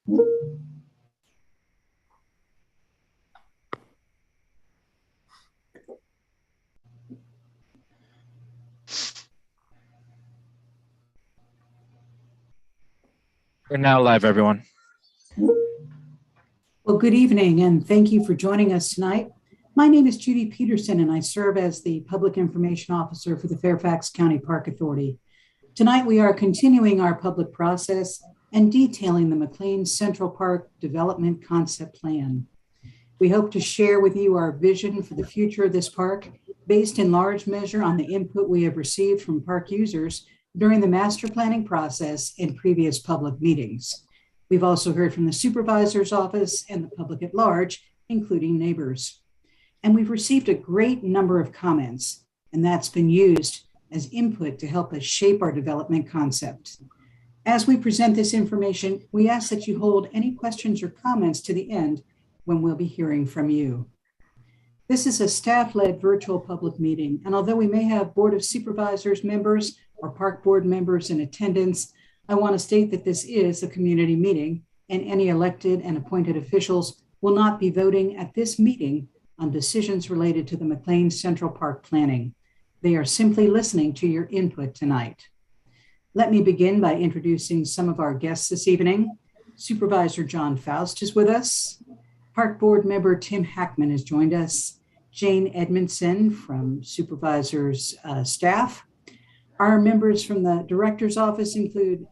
We're now live, everyone. Well, good evening, and thank you for joining us tonight. My name is Judy Peterson, and I serve as the Public Information Officer for the Fairfax County Park Authority. Tonight, we are continuing our public process and detailing the McLean Central Park Development Concept Plan. We hope to share with you our vision for the future of this park, based in large measure on the input we have received from park users during the master planning process in previous public meetings. We've also heard from the Supervisor's office and the public at large, including neighbors. And we've received a great number of comments, and that's been used as input to help us shape our development concept. As we present this information, we ask that you hold any questions or comments to the end when we'll be hearing from you. This is a staff-led virtual public meeting, and although we may have Board of Supervisors members or Park Board members in attendance, I want to state that this is a community meeting, and any elected and appointed officials will not be voting at this meeting on decisions related to the McLean Central Park planning. They are simply listening to your input tonight. Let me begin by introducing some of our guests this evening. Supervisor John Faust is with us. Park Board member Tim Hackman has joined us. Jane Edmondson from Supervisor's staff. Our members from the Director's Office include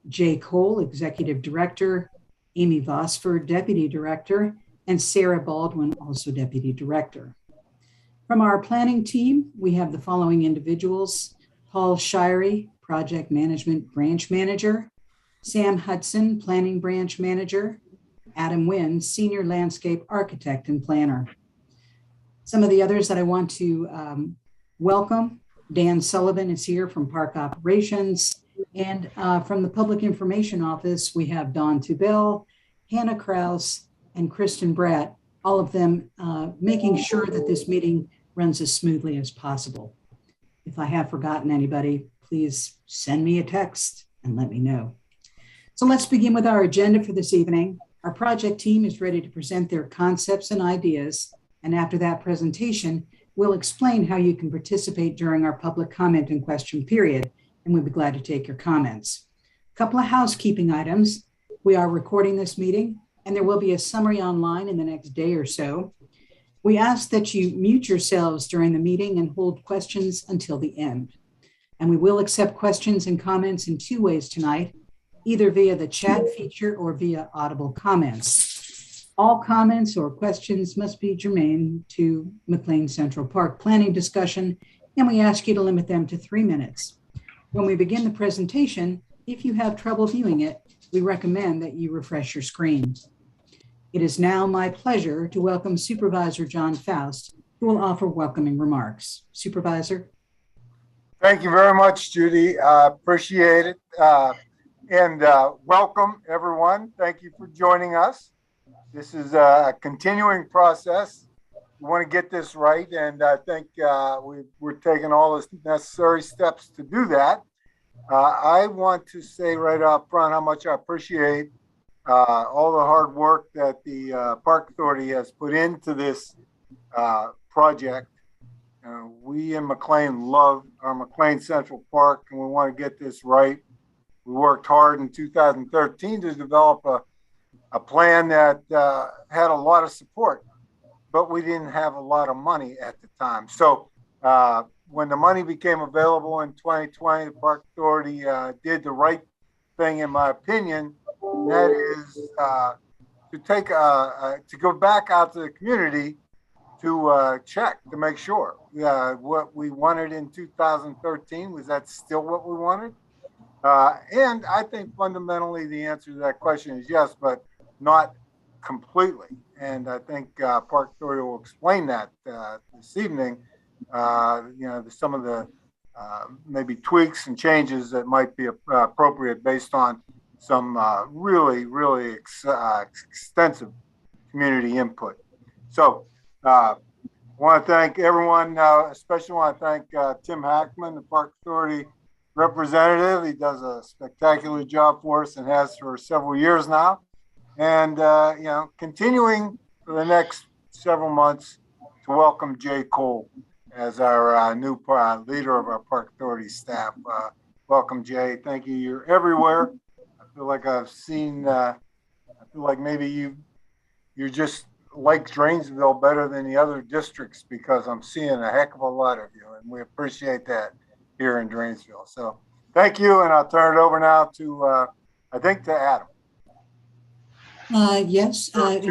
Jay Cole, Executive Director, Amy Vosford, Deputy Director, and Sarah Baldwin, also Deputy Director. From our planning team, we have the following individuals: Paul Shirey, Project Management Branch Manager, Sam Hudson, Planning Branch Manager, Adam Wynn, Senior Landscape Architect and Planner. Some of the others that I want to welcome: Dan Sullivan is here from Park Operations, and from the Public Information Office, we have Dawn Tubell, Hannah Krause, and Kristen Bratt, all of them making sure that this meeting runs as smoothly as possible. If I have forgotten anybody, please send me a text and let me know. So let's begin with our agenda for this evening. Our project team is ready to present their concepts and ideas, and after that presentation, we'll explain how you can participate during our public comment and question period, and we'll be glad to take your comments. A couple of housekeeping items. We are recording this meeting, and there will be a summary online in the next day or so. We ask that you mute yourselves during the meeting and hold questions until the end. And we will accept questions and comments in two ways tonight, either via the chat feature or via audible comments. All comments or questions must be germane to McLean Central Park planning discussion, and we ask you to limit them to 3 minutes. When we begin the presentation, if you have trouble viewing it, we recommend that you refresh your screen. It is now my pleasure to welcome Supervisor John Faust, who will offer welcoming remarks. Supervisor. Thank you very much, Judy. Appreciate it. And welcome, everyone. Thank you for joining us. This is a continuing process. We want to get this right, and I think we're taking all the necessary steps to do that. I want to say right up front how much I appreciate all the hard work that the Park Authority has put into this project. We in McLean love our McLean Central Park, and we want to get this right. We worked hard in 2013 to develop a plan that had a lot of support, but we didn't have a lot of money at the time. So when the money became available in 2020, the Park Authority did the right thing, in my opinion. And that is to go back out to the community to check to make sure what we wanted in 2013 was that still what we wanted. And I think fundamentally the answer to that question is yes, but not completely. And I think Park Authority will explain that this evening. Some of the maybe tweaks and changes that might be appropriate based on some really extensive community input. So I want to thank everyone, especially want to thank Tim Hackman, the Park Authority representative. He does a spectacular job for us and has for several years now. and continuing for the next several months to welcome Jay Cole as our new leader of our Park Authority staff. Welcome, Jay. Thank you. You're everywhere. I feel like I've seen. I feel like maybe you're just like Drainsville better than the other districts because I'm seeing a heck of a lot of you, and we appreciate that here in Drainsville. So thank you, and I'll turn it over now to I think to Adam. Yes, thank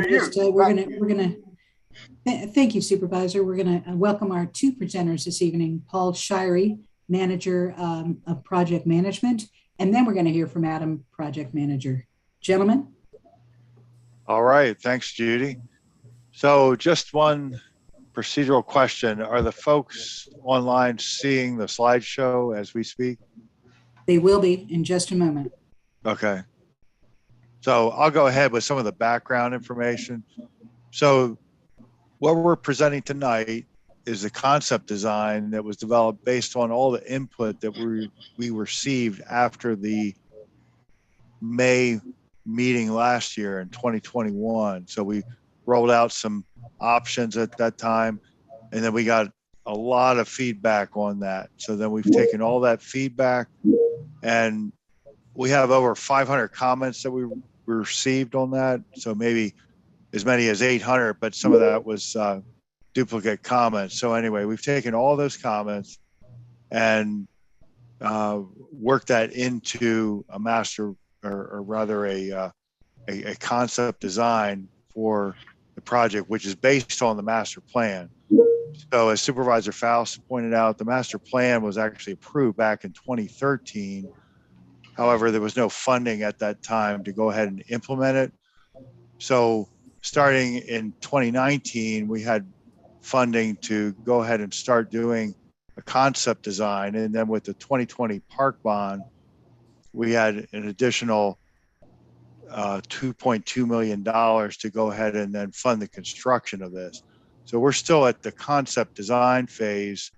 you, Supervisor. We're gonna welcome our two presenters this evening, Paul Shirey, Manager of Project Management, and then we're gonna hear from Adam, Project Manager. Gentlemen. All right, thanks, Judy. So just one procedural question. Are the folks online seeing the slideshow as we speak? They will be in just a moment. Okay. So I'll go ahead with some of the background information. So what we're presenting tonight is the concept design that was developed based on all the input that we received after the May meeting last year in 2021. So we rolled out some options at that time, and then we got a lot of feedback on that. So then we've taken all that feedback, and we have over 500 comments that we received on that. So maybe as many as 800, but some of that was duplicate comments. So anyway, we've taken all those comments and worked that into a master, or rather a concept design for the project, which is based on the master plan. So as Supervisor Faust pointed out, the master plan was actually approved back in 2013. However, there was no funding at that time to go ahead and implement it. So starting in 2019, we had funding to go ahead and start doing a concept design. And then with the 2020 park bond, we had an additional $2.2 million to go ahead and then fund the construction of this. So we're still at the concept design phase,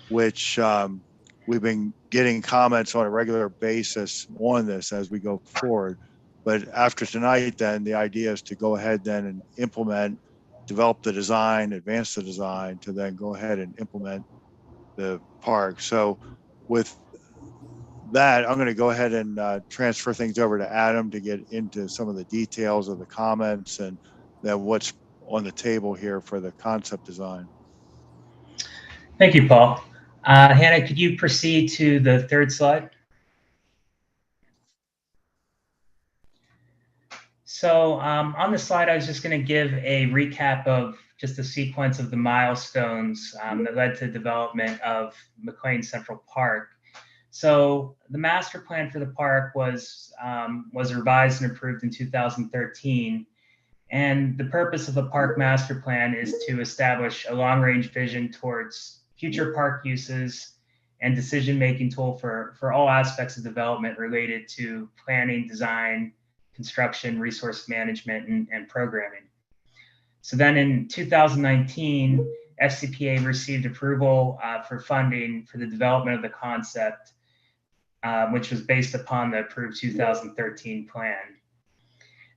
which we've been getting comments on a regular basis on this as we go forward. But after tonight, then the idea is to go ahead then and implement, develop the design, advance the design to then go ahead and implement the park. So with that, I'm going to go ahead and transfer things over to Adam to get into some of the details of the comments and then what's on the table here for the concept design. Thank you, Paul. Hannah, could you proceed to the third slide? So on the slide, I was just going to give a recap of just the sequence of the milestones that led to development of McLean Central Park. So the master plan for the park was revised and approved in 2013. And the purpose of the park master plan is to establish a long-range vision towards future park uses and decision-making tool for all aspects of development related to planning, design, construction, resource management, and programming. So then in 2019, FCPA received approval for funding for the development of the concept, which was based upon the approved 2013 plan.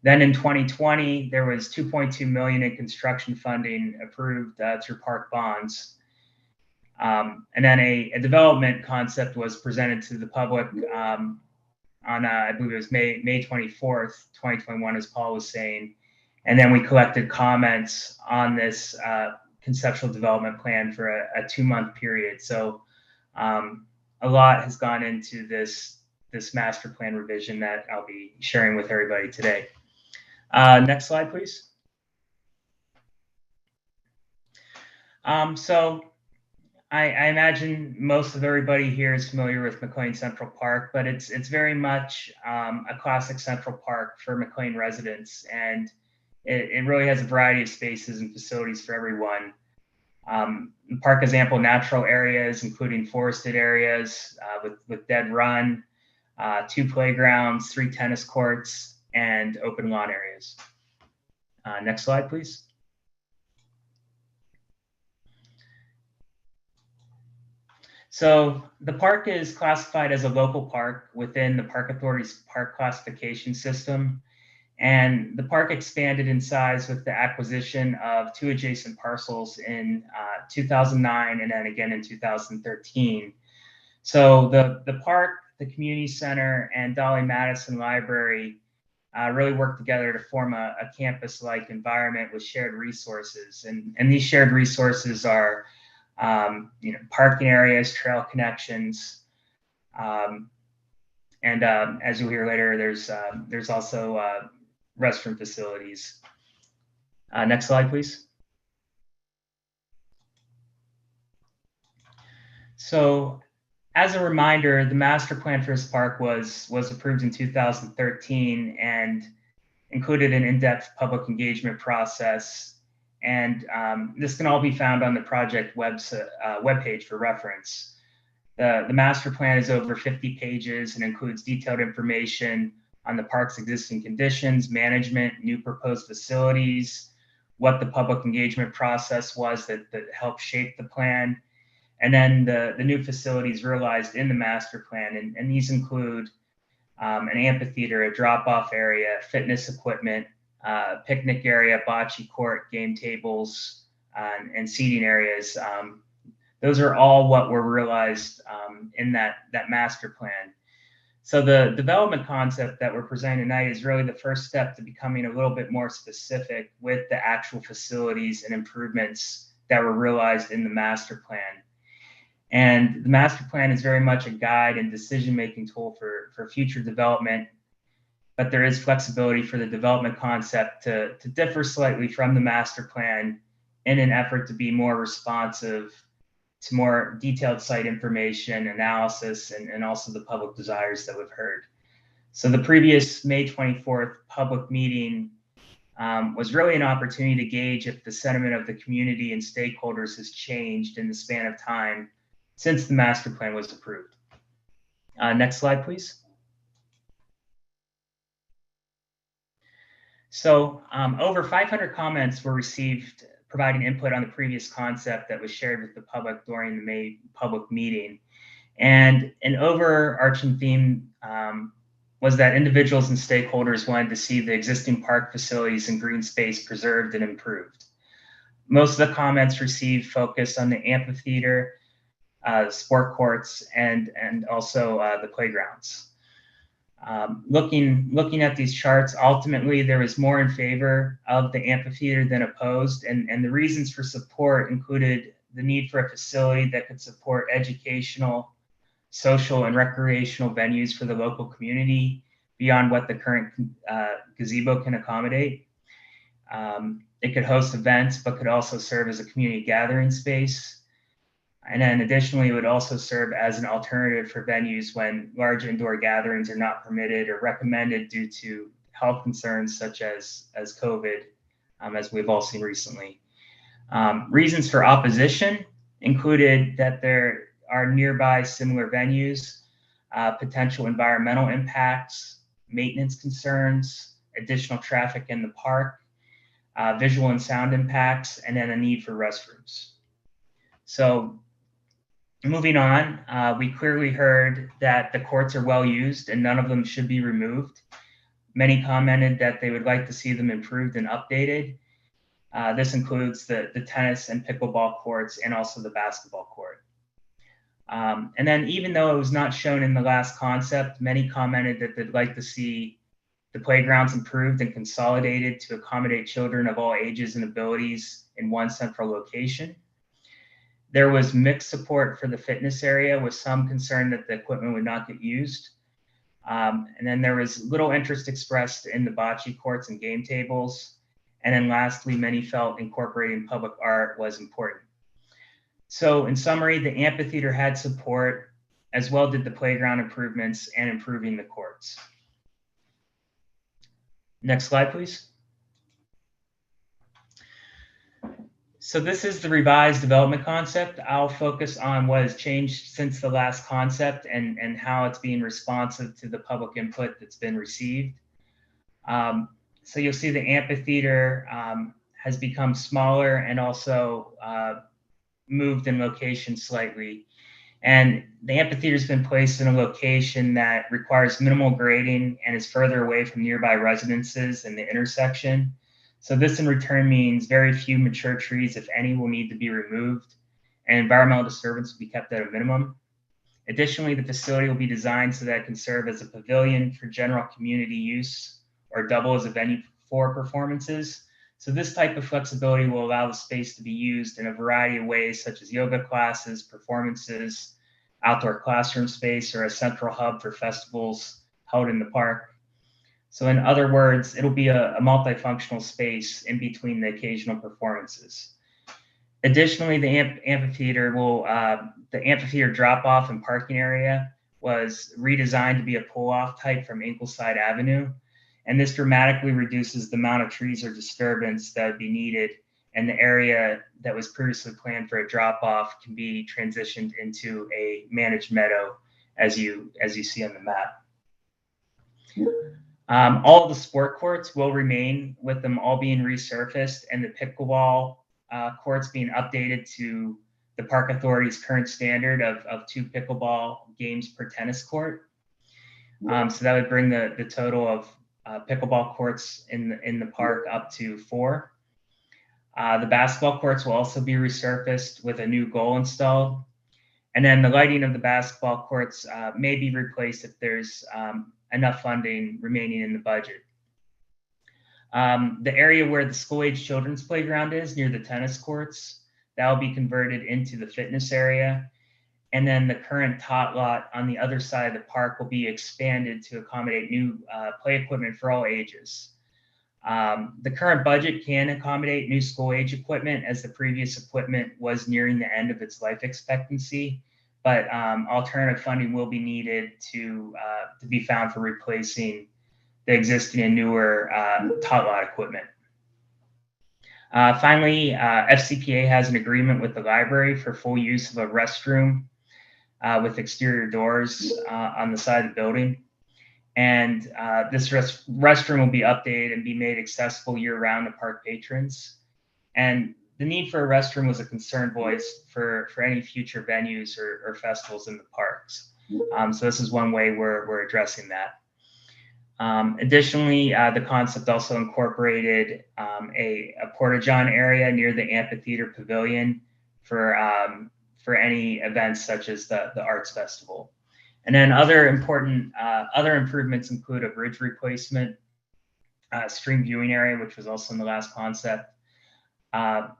Then in 2020, there was $2.2 million in construction funding approved through park bonds. And then a development concept was presented to the public on, I believe it was May 24th, 2021, as Paul was saying. And then we collected comments on this conceptual development plan for a 2-month period. So a lot has gone into this master plan revision that I'll be sharing with everybody today. Next slide, please. So I imagine most of everybody here is familiar with McLean Central Park, but it's very much a classic Central Park for McLean residents, and it really has a variety of spaces and facilities for everyone. The park has ample natural areas, including forested areas with dead run, 2 playgrounds, 3 tennis courts, and open lawn areas. Next slide, please. So the park is classified as a local park within the Park Authority's park classification system. And the park expanded in size with the acquisition of 2 adjacent parcels in 2009 and then again in 2013. So the park, the community center, and Dolly Madison Library really work together to form a campus-like environment with shared resources. And these shared resources are parking areas, trail connections, and as you'll hear later, there's also restroom facilities. Next slide, please. So, as a reminder, the master plan for this park was approved in 2013 and included an in-depth public engagement process. And this can all be found on the project webpage for reference. The master plan is over 50 pages and includes detailed information on the park's existing conditions, management, new proposed facilities, what the public engagement process was that helped shape the plan, and then the new facilities realized in the master plan. And these include an amphitheater, a drop-off area, fitness equipment, picnic area, bocce court, game tables, and seating areas. Those are all what were realized in that master plan. So the development concept that we're presenting tonight is really the first step to becoming a little bit more specific with the actual facilities and improvements that were realized in the master plan. And the master plan is very much a guide and decision-making tool for future development, but there is flexibility for the development concept to differ slightly from the master plan in an effort to be more responsive to more detailed site information, analysis, and also the public desires that we've heard. So the previous May 24th public meeting was really an opportunity to gauge if the sentiment of the community and stakeholders has changed in the span of time since the master plan was approved. Next slide, please. So over 500 comments were received providing input on the previous concept that was shared with the public during the May public meeting. And an overarching theme was that individuals and stakeholders wanted to see the existing park facilities and green space preserved and improved. Most of the comments received focused on the amphitheater, sport courts, and also the playgrounds. Looking at these charts, ultimately there was more in favor of the amphitheater than opposed, and the reasons for support included the need for a facility that could support educational, social, and recreational venues for the local community beyond what the current gazebo can accommodate. It could host events, but could also serve as a community gathering space. And then additionally, it would also serve as an alternative for venues when large indoor gatherings are not permitted or recommended due to health concerns such as COVID, as we've all seen recently. Reasons for opposition included that there are nearby similar venues, potential environmental impacts, maintenance concerns, additional traffic in the park, visual and sound impacts, and then a need for restrooms. So moving on, we clearly heard that the courts are well used and none of them should be removed. Many commented that they would like to see them improved and updated. This includes the tennis and pickleball courts and also the basketball court. And then even though it was not shown in the last concept, many commented that they'd like to see the playgrounds improved and consolidated to accommodate children of all ages and abilities in one central location. There was mixed support for the fitness area with some concern that the equipment would not get used. And then there was little interest expressed in the bocce courts and game tables. And then lastly, many felt incorporating public art was important. So in summary, the amphitheater had support, as well did the playground improvements and improving the courts. Next slide, please. So this is the revised development concept. I'll focus on what has changed since the last concept and how it's being responsive to the public input that's been received. So you'll see the amphitheater has become smaller and also moved in location slightly. And the amphitheater has been placed in a location that requires minimal grading and is further away from nearby residences in the intersection. So this in return means very few mature trees, if any, will need to be removed, and environmental disturbance will be kept at a minimum. Additionally, the facility will be designed so that it can serve as a pavilion for general community use or double as a venue for performances. So this type of flexibility will allow the space to be used in a variety of ways, such as yoga classes, performances, outdoor classroom space, or a central hub for festivals held in the park. So in other words, it'll be a multifunctional space in between the occasional performances. Additionally, the amphitheater drop-off and parking area was redesigned to be a pull-off type from Ingleside Avenue. And this dramatically reduces the amount of trees or disturbance that would be needed, and the area that was previously planned for a drop-off can be transitioned into a managed meadow, as you see on the map. All of the sport courts will remain, with them all being resurfaced, and the pickleball courts being updated to the Park Authority's current standard of 2 pickleball games per tennis court. So that would bring the total of pickleball courts in the park up to 4. The basketball courts will also be resurfaced with a new goal installed. And then the lighting of the basketball courts may be replaced if there's enough funding remaining in the budget. The area where the school-age children's playground is near the tennis courts, that will be converted into the fitness area. And then the current tot lot on the other side of the park will be expanded to accommodate new play equipment for all ages. The current budget can accommodate new school-age equipment, as the previous equipment was nearing the end of its life expectancy, but alternative funding will be needed to be found for replacing the existing and newer tot lot equipment. Finally, FCPA has an agreement with the library for full use of a restroom with exterior doors on the side of the building. And this restroom will be updated and be made accessible year-round to park patrons. And the need for a restroom was a concern voiced for any future venues or festivals in the parks. So this is one way we're addressing that. Additionally, the concept also incorporated a porta-john area near the Amphitheater Pavilion for any events such as the Arts Festival. And then other important other improvements include a bridge replacement, stream viewing area, which was also in the last concept,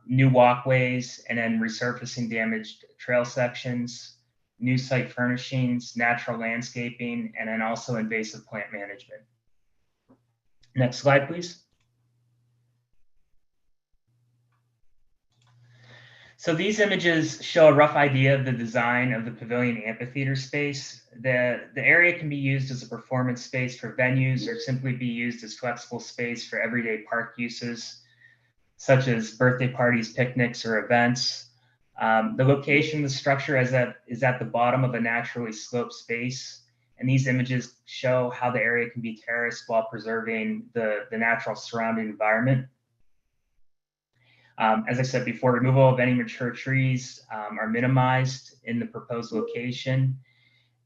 new walkways, and then resurfacing damaged trail sections, new site furnishings, natural landscaping, and then also invasive plant management. Next slide, please. So these images show a rough idea of the design of the Pavilion Amphitheater space. The area can be used as a performance space for venues, or simply be used as flexible space for everyday park uses, such as birthday parties, picnics, or events. The location of the structure is at the bottom of a naturally sloped space, and these images show how the area can be terraced while preserving the natural surrounding environment. As I said before, removal of any mature trees are minimized in the proposed location.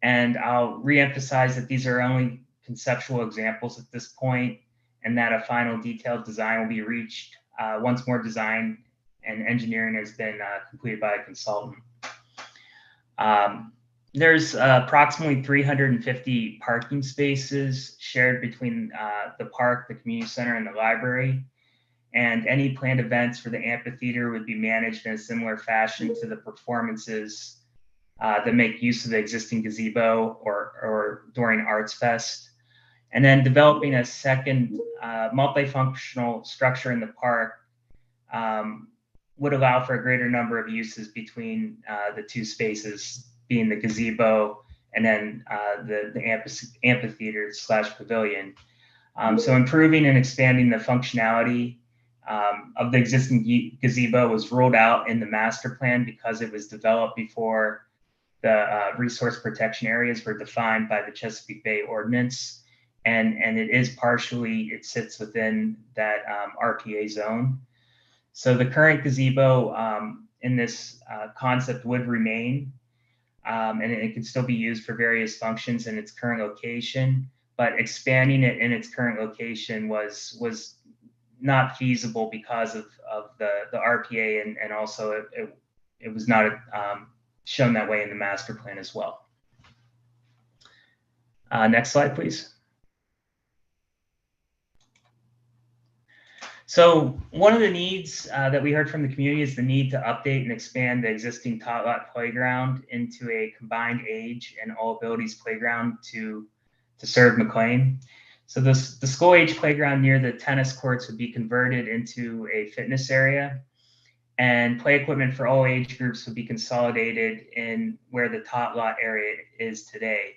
And I'll reemphasize that these are only conceptual examples at this point, and that a final detailed design will be reached once more design and engineering has been completed by a consultant. There's approximately 350 parking spaces shared between the park, the community center, and the library. And any planned events for the amphitheater would be managed in a similar fashion to the performances that make use of the existing gazebo or during Arts Fest. And then developing a second multifunctional structure in the park would allow for a greater number of uses between the two spaces, being the gazebo and then the amphitheater / pavilion. So improving and expanding the functionality of the existing gazebo was ruled out in the master plan because it was developed before the resource protection areas were defined by the Chesapeake Bay Ordinance. And it sits within that RPA zone. So the current gazebo in this concept would remain. and it can still be used for various functions in its current location, but expanding it in its current location was not feasible because of the RPA, and also it was not shown that way in the master plan as well. Next slide, please. So one of the needs that we heard from the community is the need to update and expand the existing tot lot playground into a combined age and all abilities playground to serve McLean. So the school age playground near the tennis courts would be converted into a fitness area, and play equipment for all age groups would be consolidated in where the tot lot area is today.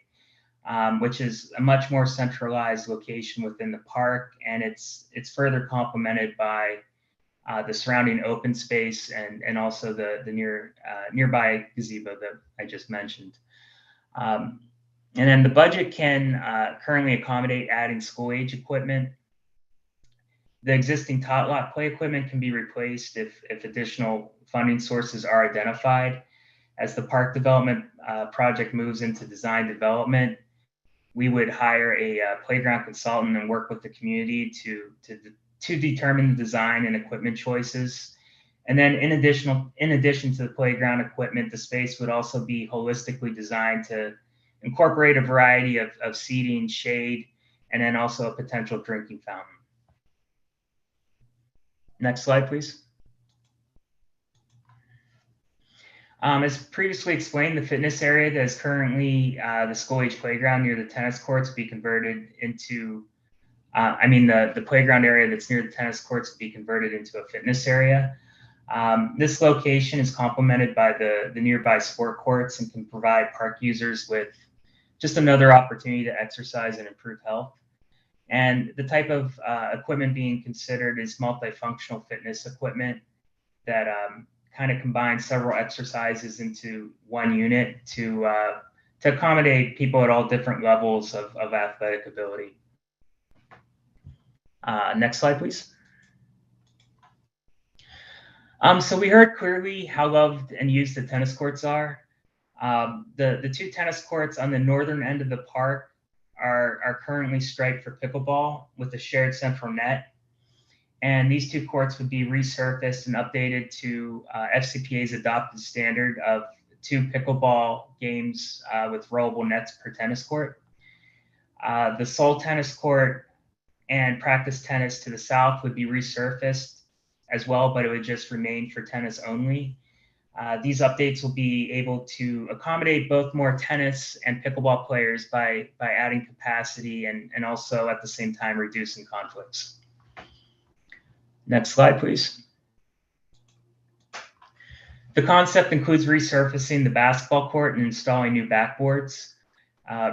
Which is a much more centralized location within the park, and it's further complemented by the surrounding open space and also the nearby gazebo that I just mentioned. And then the budget can currently accommodate adding school age equipment. The existing tot lot play equipment can be replaced if additional funding sources are identified. As the park development project moves into design development, we would hire a playground consultant and work with the community to determine the design and equipment choices. And then in addition to the playground equipment, the space would also be holistically designed to incorporate a variety of seating, shade, and then also a potential drinking fountain. Next slide, please. As previously explained, the fitness area that is currently the school age playground near the tennis courts will be converted into, the playground area that's near the tennis courts will be converted into a fitness area. This location is complemented by the nearby sport courts and can provide park users with just another opportunity to exercise and improve health. And the type of equipment being considered is multifunctional fitness equipment that kind of combine several exercises into one unit to accommodate people at all different levels of athletic ability. Next slide, please. So we heard clearly how loved and used the tennis courts are. The two tennis courts on the northern end of the park are currently striped for pickleball with a shared central net. And these two courts would be resurfaced and updated to FCPA's adopted standard of 2 pickleball games with rollable nets per tennis court. The sole tennis court and practice tennis to the south would be resurfaced as well, but it would just remain for tennis only. These updates will be able to accommodate both more tennis and pickleball players by adding capacity and also at the same time reducing conflicts. Next slide, please. The concept includes resurfacing the basketball court and installing new backboards.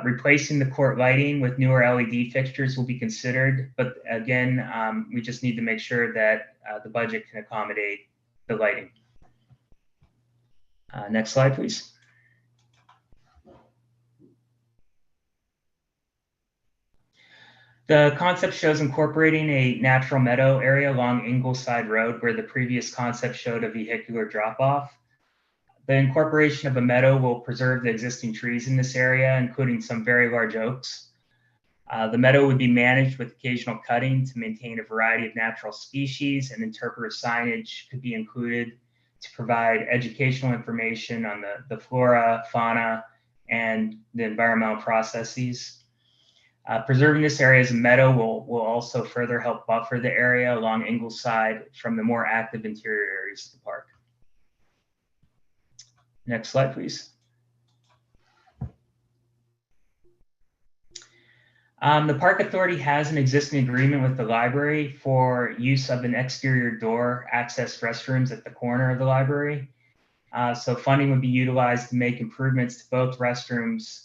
Replacing the court lighting with newer LED fixtures will be considered, but again, we just need to make sure that the budget can accommodate the lighting. Next slide, please. The concept shows incorporating a natural meadow area along Ingleside Road where the previous concept showed a vehicular drop-off. The incorporation of a meadow will preserve the existing trees in this area, including some very large oaks. The meadow would be managed with occasional cutting to maintain a variety of natural species, and interpretive signage could be included to provide educational information on the flora, fauna, and the environmental processes. Preserving this area as a meadow will also further help buffer the area along Ingleside from the more active interior areas of the park. Next slide, please. The Park Authority has an existing agreement with the library for use of an exterior door access restrooms at the corner of the library. So funding would be utilized to make improvements to both restrooms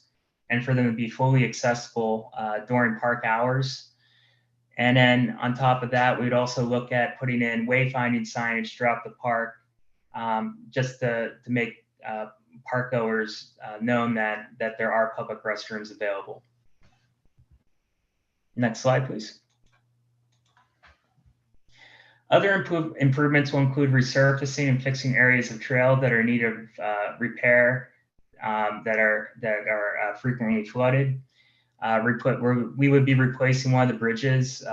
and for them to be fully accessible during park hours. And then on top of that, we'd also look at putting in wayfinding signage throughout the park just to make park goers known that there are public restrooms available. Next slide, please. Other improvements will include resurfacing and fixing areas of trail that are in need of repair that are frequently flooded. We would be replacing one of the bridges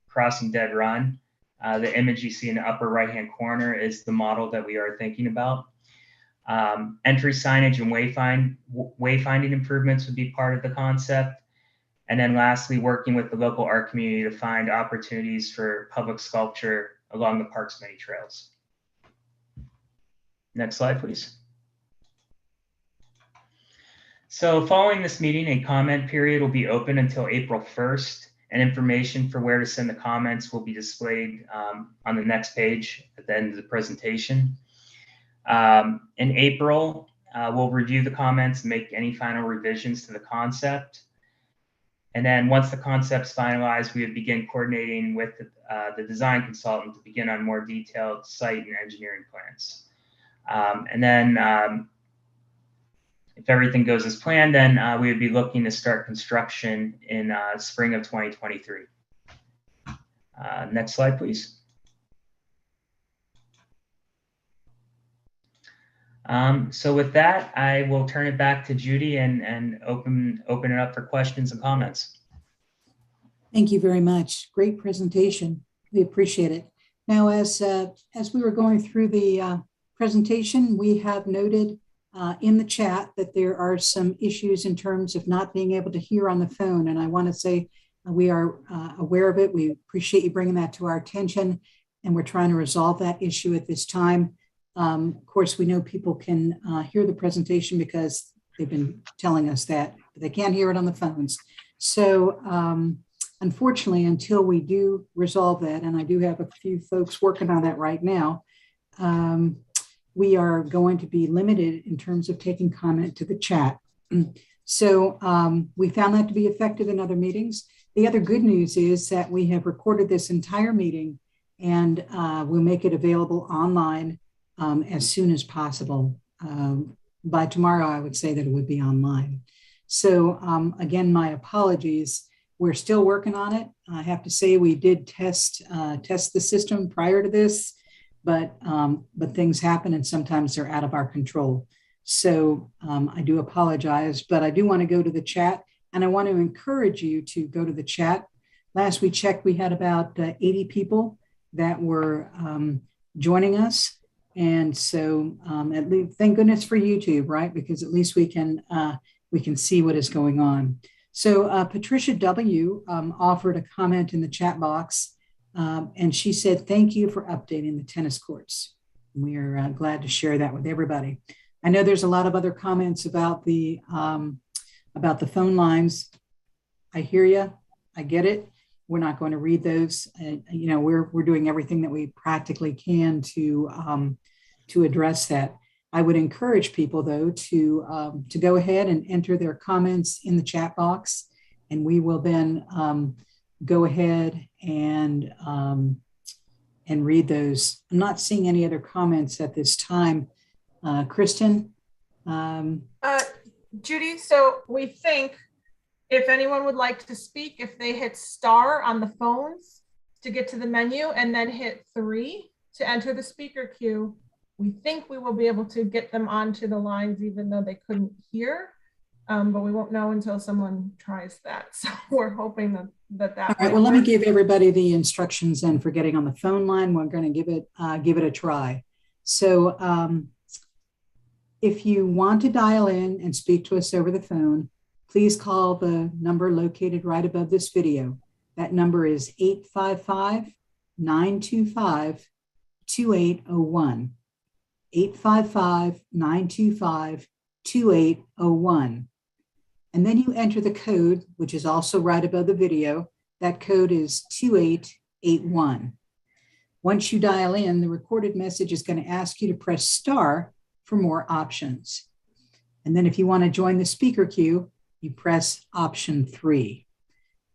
crossing Dead Run. The image you see in the upper right-hand corner is the model that we are thinking about. Entry signage and wayfinding improvements would be part of the concept. And then lastly, working with the local art community to find opportunities for public sculpture along the park's many trails. Next slide, please. So following this meeting, a comment period will be open until April 1st, and information for where to send the comments will be displayed on the next page at the end of the presentation. In April, we'll review the comments and make any final revisions to the concept. And then once the concept's finalized, we would begin coordinating with the design consultant to begin on more detailed site and engineering plans. And then if everything goes as planned, then we would be looking to start construction in spring of 2023. Next slide, please. So with that, I will turn it back to Judy and open it up for questions and comments. Thank you very much. Great presentation. We appreciate it. Now, as we were going through the presentation, we have noted in the chat that there are some issues in terms of not being able to hear on the phone. And I want to say we are aware of it. We appreciate you bringing that to our attention, and we're trying to resolve that issue at this time. Of course, we know people can hear the presentation because they've been telling us that, but they can't hear it on the phones. So unfortunately, until we do resolve that, and I do have a few folks working on that right now, we are going to be limited in terms of taking comment to the chat. So we found that to be effective in other meetings. The other good news is that we have recorded this entire meeting, and we'll make it available online as soon as possible. By tomorrow, I would say that it would be online. So again, my apologies. We're still working on it. I have to say we did test the system prior to this, but things happen and sometimes they're out of our control. So I do apologize, but I do want to go to the chat, and I want to encourage you to go to the chat. Last we checked, we had about 80 people that were joining us. And so at least, thank goodness for YouTube, right? Because at least we can see what is going on. So Patricia W. Offered a comment in the chat box, and she said, "Thank you for updating the tennis courts." We are glad to share that with everybody. I know there's a lot of other comments about the phone lines. I hear you. I get it. We're not going to read those. You know, we're doing everything that we practically can to address that. I would encourage people, though, to go ahead and enter their comments in the chat box, and we will then go ahead and read those. I'm not seeing any other comments at this time. Kristen? Judy, so we think if anyone would like to speak, if they hit star on the phones to get to the menu and then hit 3 to enter the speaker queue, we think we will be able to get them onto the lines even though they couldn't hear, but we won't know until someone tries that. So we're hoping that All right, well, let me give everybody the instructions then for getting on the phone line. We're going to give it a try. So if you want to dial in and speak to us over the phone, please call the number located right above this video. That number is 855-925-2801. 855-925-2801. And then you enter the code, which is also right above the video. That code is 2881. Once you dial in, the recorded message is going to ask you to press star for more options. And then if you want to join the speaker queue, you press option 3.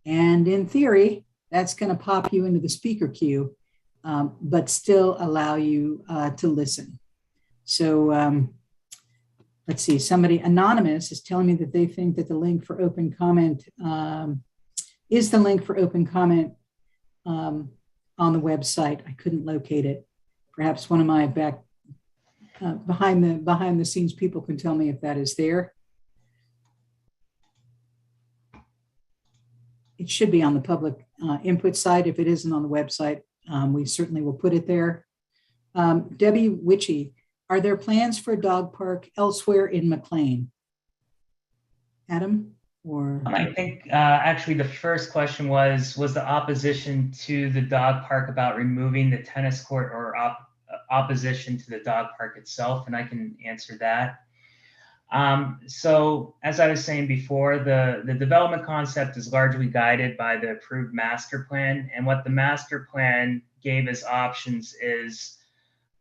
And in theory, that's going to pop you into the speaker queue, but still allow you to listen. So let's see, somebody anonymous is telling me that they think that the link for open comment is the link for open comment on the website. I couldn't locate it. Perhaps one of my behind the scenes people can tell me if that is there. It should be on the public input site. If it isn't on the website, we certainly will put it there. Debbie Witchy, are there plans for a dog park elsewhere in McLean? Adam? Or I think actually the first question was the opposition to the dog park about removing the tennis court or opposition to the dog park itself? And I can answer that. So as I was saying before, the development concept is largely guided by the approved master plan. And what the master plan gave as options is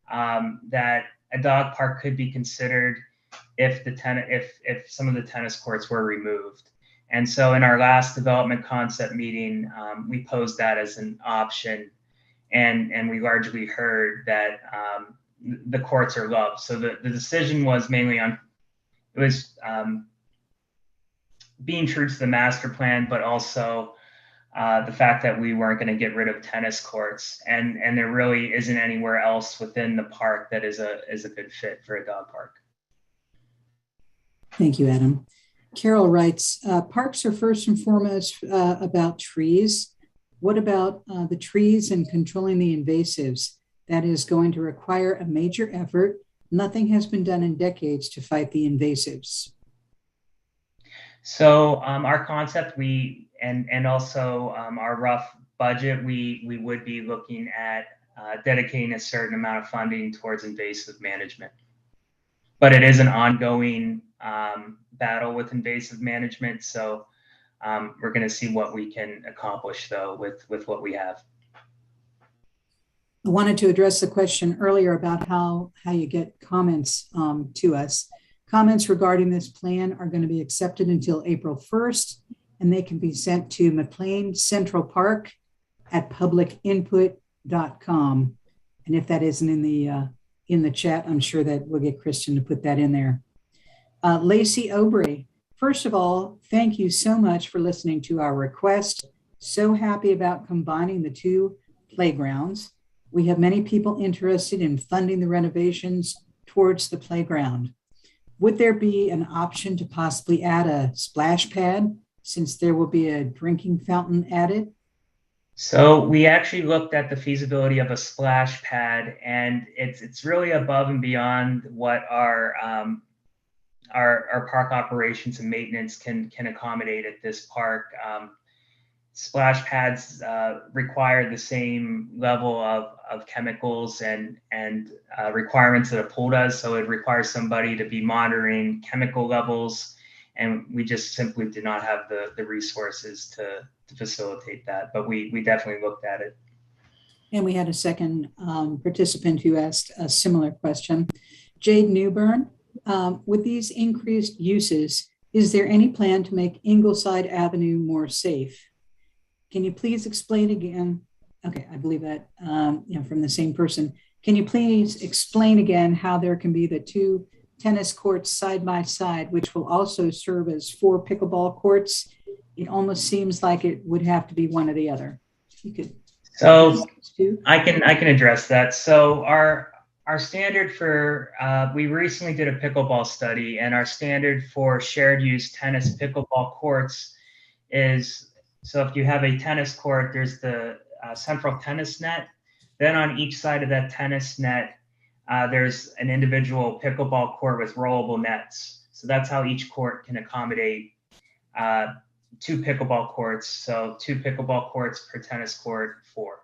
that a dog park could be considered if some of the tennis courts were removed. And so in our last development concept meeting, we posed that as an option, and we largely heard that the courts are loved. So the decision was mainly on, it was being true to the master plan, but also the fact that we weren't going to get rid of tennis courts, and there really isn't anywhere else within the park that is a good fit for a dog park. Thank you, Adam. Carol writes, parks are first and foremost about trees. What about the trees and controlling the invasives? That is going to require a major effort. Nothing has been done in decades to fight the invasives. So our concept, and also our rough budget, we would be looking at dedicating a certain amount of funding towards invasive management. But it is an ongoing battle with invasive management. So we're going to see what we can accomplish, though, with what we have. I wanted to address the question earlier about how you get comments to us. Comments regarding this plan are going to be accepted until April 1st, and they can be sent to McLean Central Park at publicinput.com. And if that isn't in the chat, I'm sure that we'll get Christian to put that in there. Lacey Obrey, first of all, thank you so much for listening to our request. So happy about combining the two playgrounds. We have many people interested in funding the renovations towards the playground. Would there be an option to possibly add a splash pad since there will be a drinking fountain added? So we actually looked at the feasibility of a splash pad, and it's really above and beyond what our park operations and maintenance can accommodate at this park. Splash pads require the same level of chemicals and requirements that a pool does. So it requires somebody to be monitoring chemical levels, and we just simply did not have the resources to facilitate that. But we definitely looked at it. And we had a second participant who asked a similar question. Jade Newburn, with these increased uses, is there any plan to make Ingleside Avenue more safe? Can you please explain again? Okay, I believe that from the same person. Can you please explain again how there can be the two tennis courts side by side, which will also serve as 4 pickleball courts? It almost seems like it would have to be one or the other. You could. So I can address that. So our standard for we recently did a pickleball study, and our standard for shared use tennis pickleball courts is, so if you have a tennis court, there's the central tennis net. Then on each side of that tennis net, there's an individual pickleball court with rollable nets. So that's how each court can accommodate 2 pickleball courts. So 2 pickleball courts per tennis court, 4.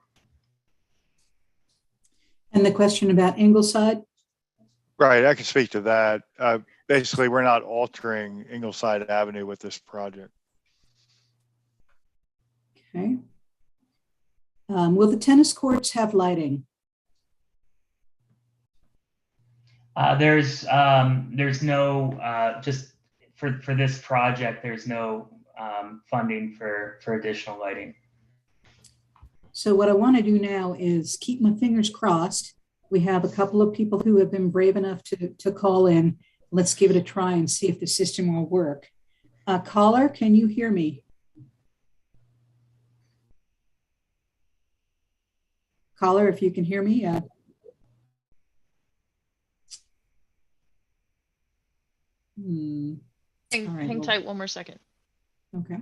And the question about Ingleside? Right, I can speak to that. Basically, we're not altering Ingleside Avenue with this project. Okay. Will the tennis courts have lighting? There's no just for this project. There's no funding for additional lighting. So what I want to do now is keep my fingers crossed. We have a couple of people who have been brave enough to call in. Let's give it a try and see if the system will work. Caller, can you hear me? Caller, if you can hear me. All right, Hang well- tight one more second. Okay.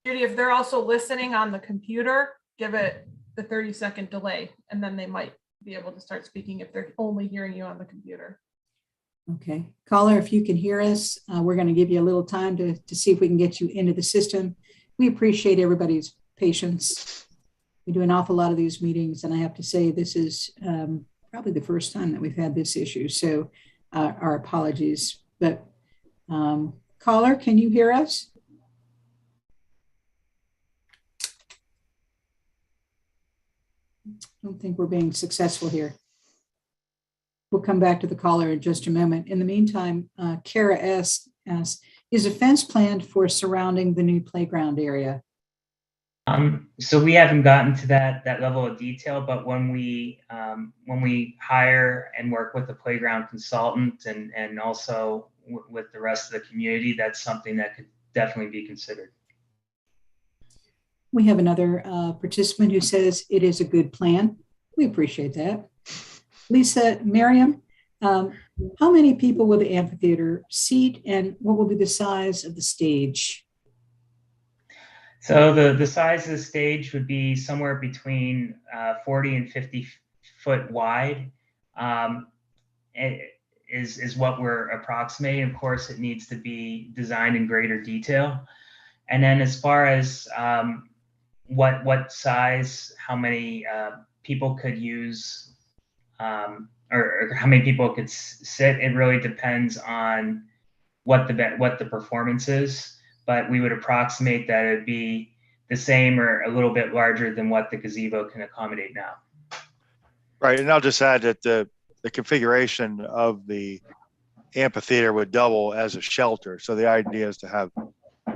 Judy, if they're also listening on the computer, give it the 30-second delay, and then they might be able to start speaking if they're only hearing you on the computer. Okay. Caller, if you can hear us, we're going to give you a little time to see if we can get you into the system. We appreciate everybody's patience. We do an awful lot of these meetings, and I have to say this is probably the first time that we've had this issue. So our apologies. But caller, can you hear us? I don't think we're being successful here. We'll come back to the caller in just a moment. In the meantime, Kara asks, is a fence planned for surrounding the new playground area? So we haven't gotten to that level of detail, but when we hire and work with the playground consultant and also with the rest of the community, that's something that could definitely be considered. We have another participant who says it is a good plan. We appreciate that. Lisa, Miriam, how many people will the amphitheater seat, and what will be the size of the stage? So the size of the stage would be somewhere between 40 and 50 foot wide. Is what we're approximating. Of course, it needs to be designed in greater detail. And then as far as what size, how many people could use, or how many people could sit, it really depends on what the performance is. But we would approximate that it'd be the same or a little bit larger than what the gazebo can accommodate now. Right, and I'll just add that the configuration of the amphitheater would double as a shelter. So the idea is to have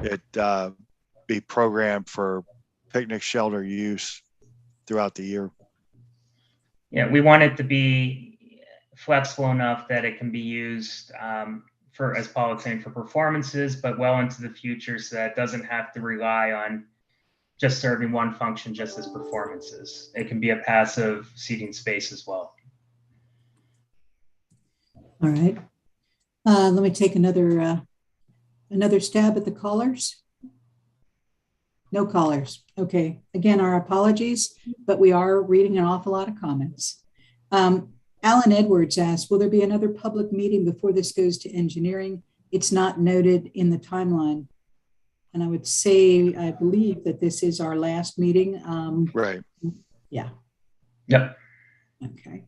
it be programmed for picnic shelter use throughout the year. Yeah, we want it to be flexible enough that it can be used for, as Paul was saying, for performances, but well into the future, so that it doesn't have to rely on just serving one function just as performances. It can be a passive seating space as well. All right. Let me take another stab at the callers. No callers. Okay. Again, our apologies, but we are reading an awful lot of comments. Alan Edwards asked, will there be another public meeting before this goes to engineering? It's not noted in the timeline. And I would say, I believe that this is our last meeting. Right. Yeah. Yep. Okay.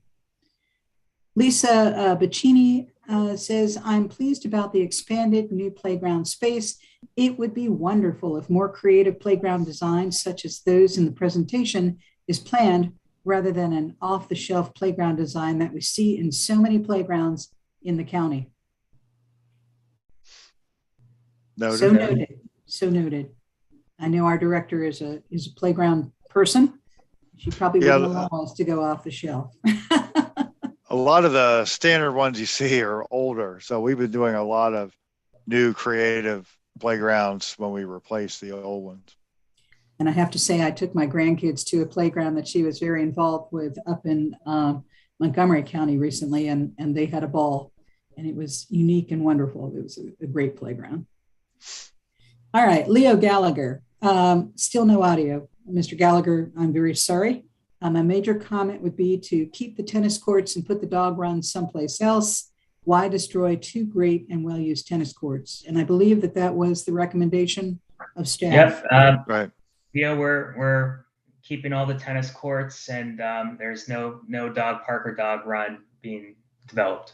Lisa Bacchini says, I'm pleased about the expanded new playground space. It would be wonderful if more creative playground designs such as those in the presentation is planned rather than an off-the-shelf playground design that we see in so many playgrounds in the county. Noted. So noted. So noted. I know our director is a playground person. She probably wouldn't allow us to go off the shelf. A lot of the standard ones you see are older. So we've been doing a lot of new creative playgrounds when we replace the old ones. And I have to say, I took my grandkids to a playground that she was very involved with up in Montgomery County recently, and they had a ball, and it was unique and wonderful. It was a great playground. All right, Leo Gallagher, still no audio. Mr. Gallagher, I'm very sorry. My major comment would be to keep the tennis courts and put the dog runs someplace else. Why destroy two great and well-used tennis courts? And I believe that was the recommendation of staff. Yep. Right. Yeah, we're keeping all the tennis courts, and there's no dog park or dog run being developed.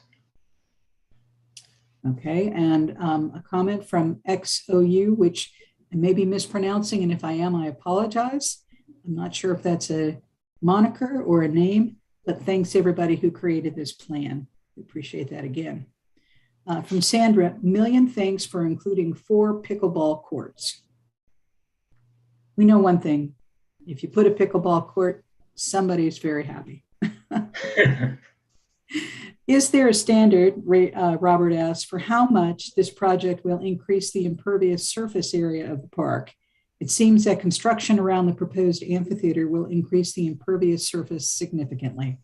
Okay, and a comment from XOU, which I may be mispronouncing, and if I am, I apologize. I'm not sure if that's a moniker or a name, but thanks everybody who created this plan. We appreciate that again. From Sandra, million thanks for including 4 pickleball courts. We know one thing, if you put a pickleball court, somebody's very happy. Is there a standard, Robert asks, for how much this project will increase the impervious surface area of the park? It seems that construction around the proposed amphitheater will increase the impervious surface significantly.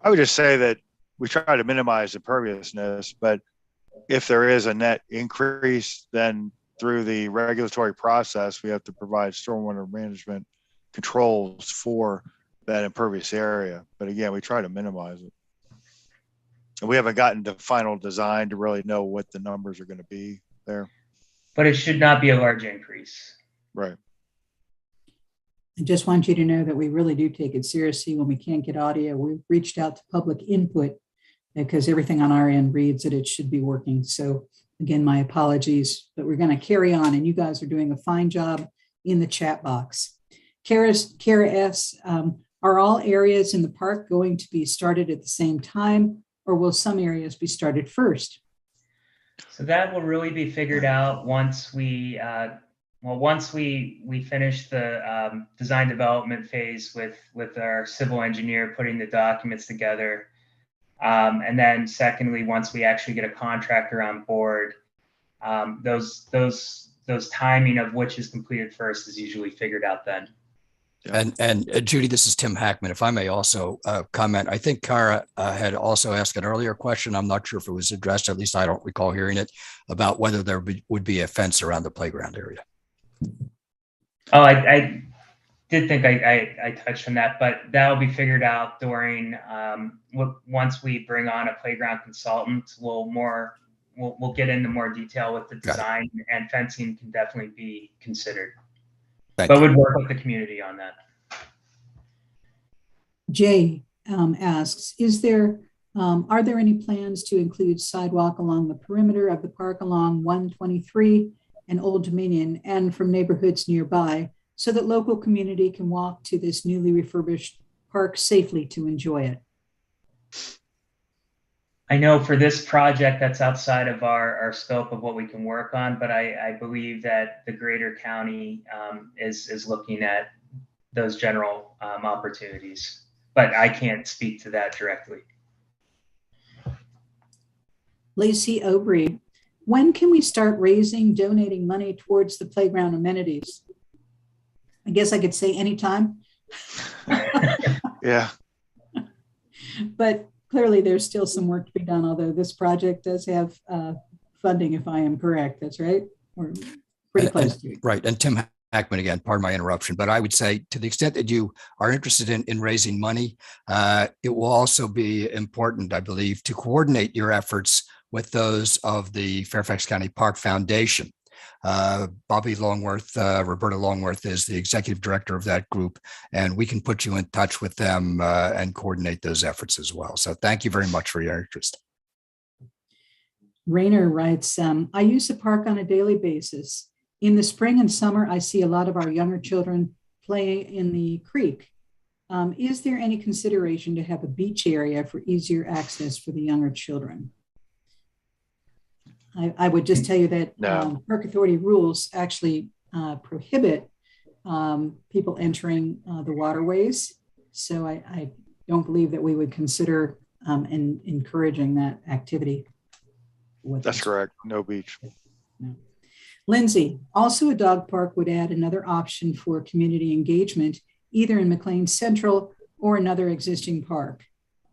I would just say that we try to minimize imperviousness, but if there is a net increase, then through the regulatory process, we have to provide stormwater management controls for that impervious area. But again, we try to minimize it. And we haven't gotten to final design to really know what the numbers are going to be there. But it should not be a large increase. Right. I just want you to know that we really do take it seriously when we can't get audio. We've reached out to public input because everything on our end reads that it should be working. So again, my apologies, but we're going to carry on, and you guys are doing a fine job in the chat box. Kara S., are all areas in the park going to be started at the same time, or will some areas be started first? So that will really be figured out once we finish the design development phase with our civil engineer putting the documents together. And then secondly, once we actually get a contractor on board, those timing of which is completed first is usually figured out then. And Judy, this is Tim Hackman. If I may also comment, I think Kara had also asked an earlier question. I'm not sure if it was addressed, at least I don't recall hearing it, about whether there would be a fence around the playground area. Oh, I did think I touched on that, but that'll be figured out during once we bring on a playground consultant. We'll get into more detail with the design, and fencing can definitely be considered. But we'd work with the community on that. Jay asks, are there any plans to include sidewalk along the perimeter of the park along 123 and Old Dominion and from neighborhoods nearby so that local community can walk to this newly refurbished park safely to enjoy it? I know for this project, that's outside of our scope of what we can work on, but I believe that the greater county is looking at those general opportunities, but I can't speak to that directly. Lacey Aubrey, when can we start donating money towards the playground amenities? I guess I could say anytime. Yeah. But clearly, there's still some work to be done, although this project does have funding, if I am correct. That's right. We're pretty close to it. Right. And Tim Hackman, again, pardon my interruption, but I would say to the extent that you are interested in raising money, it will also be important, I believe, to coordinate your efforts with those of the Fairfax County Park Foundation. Bobby Longworth, Roberta Longworth is the executive director of that group, and we can put you in touch with them and coordinate those efforts as well. So thank you very much for your interest. Rayner writes, I use the park on a daily basis. In the spring and summer, I see a lot of our younger children play in the creek. Is there any consideration to have a beach area for easier access for the younger children? I would just tell you that Park Authority rules actually prohibit people entering the waterways. So I don't believe that we would consider encouraging that activity. That's correct. No beach. No. Lindsay, also a dog park would add another option for community engagement, either in McLean Central or another existing park.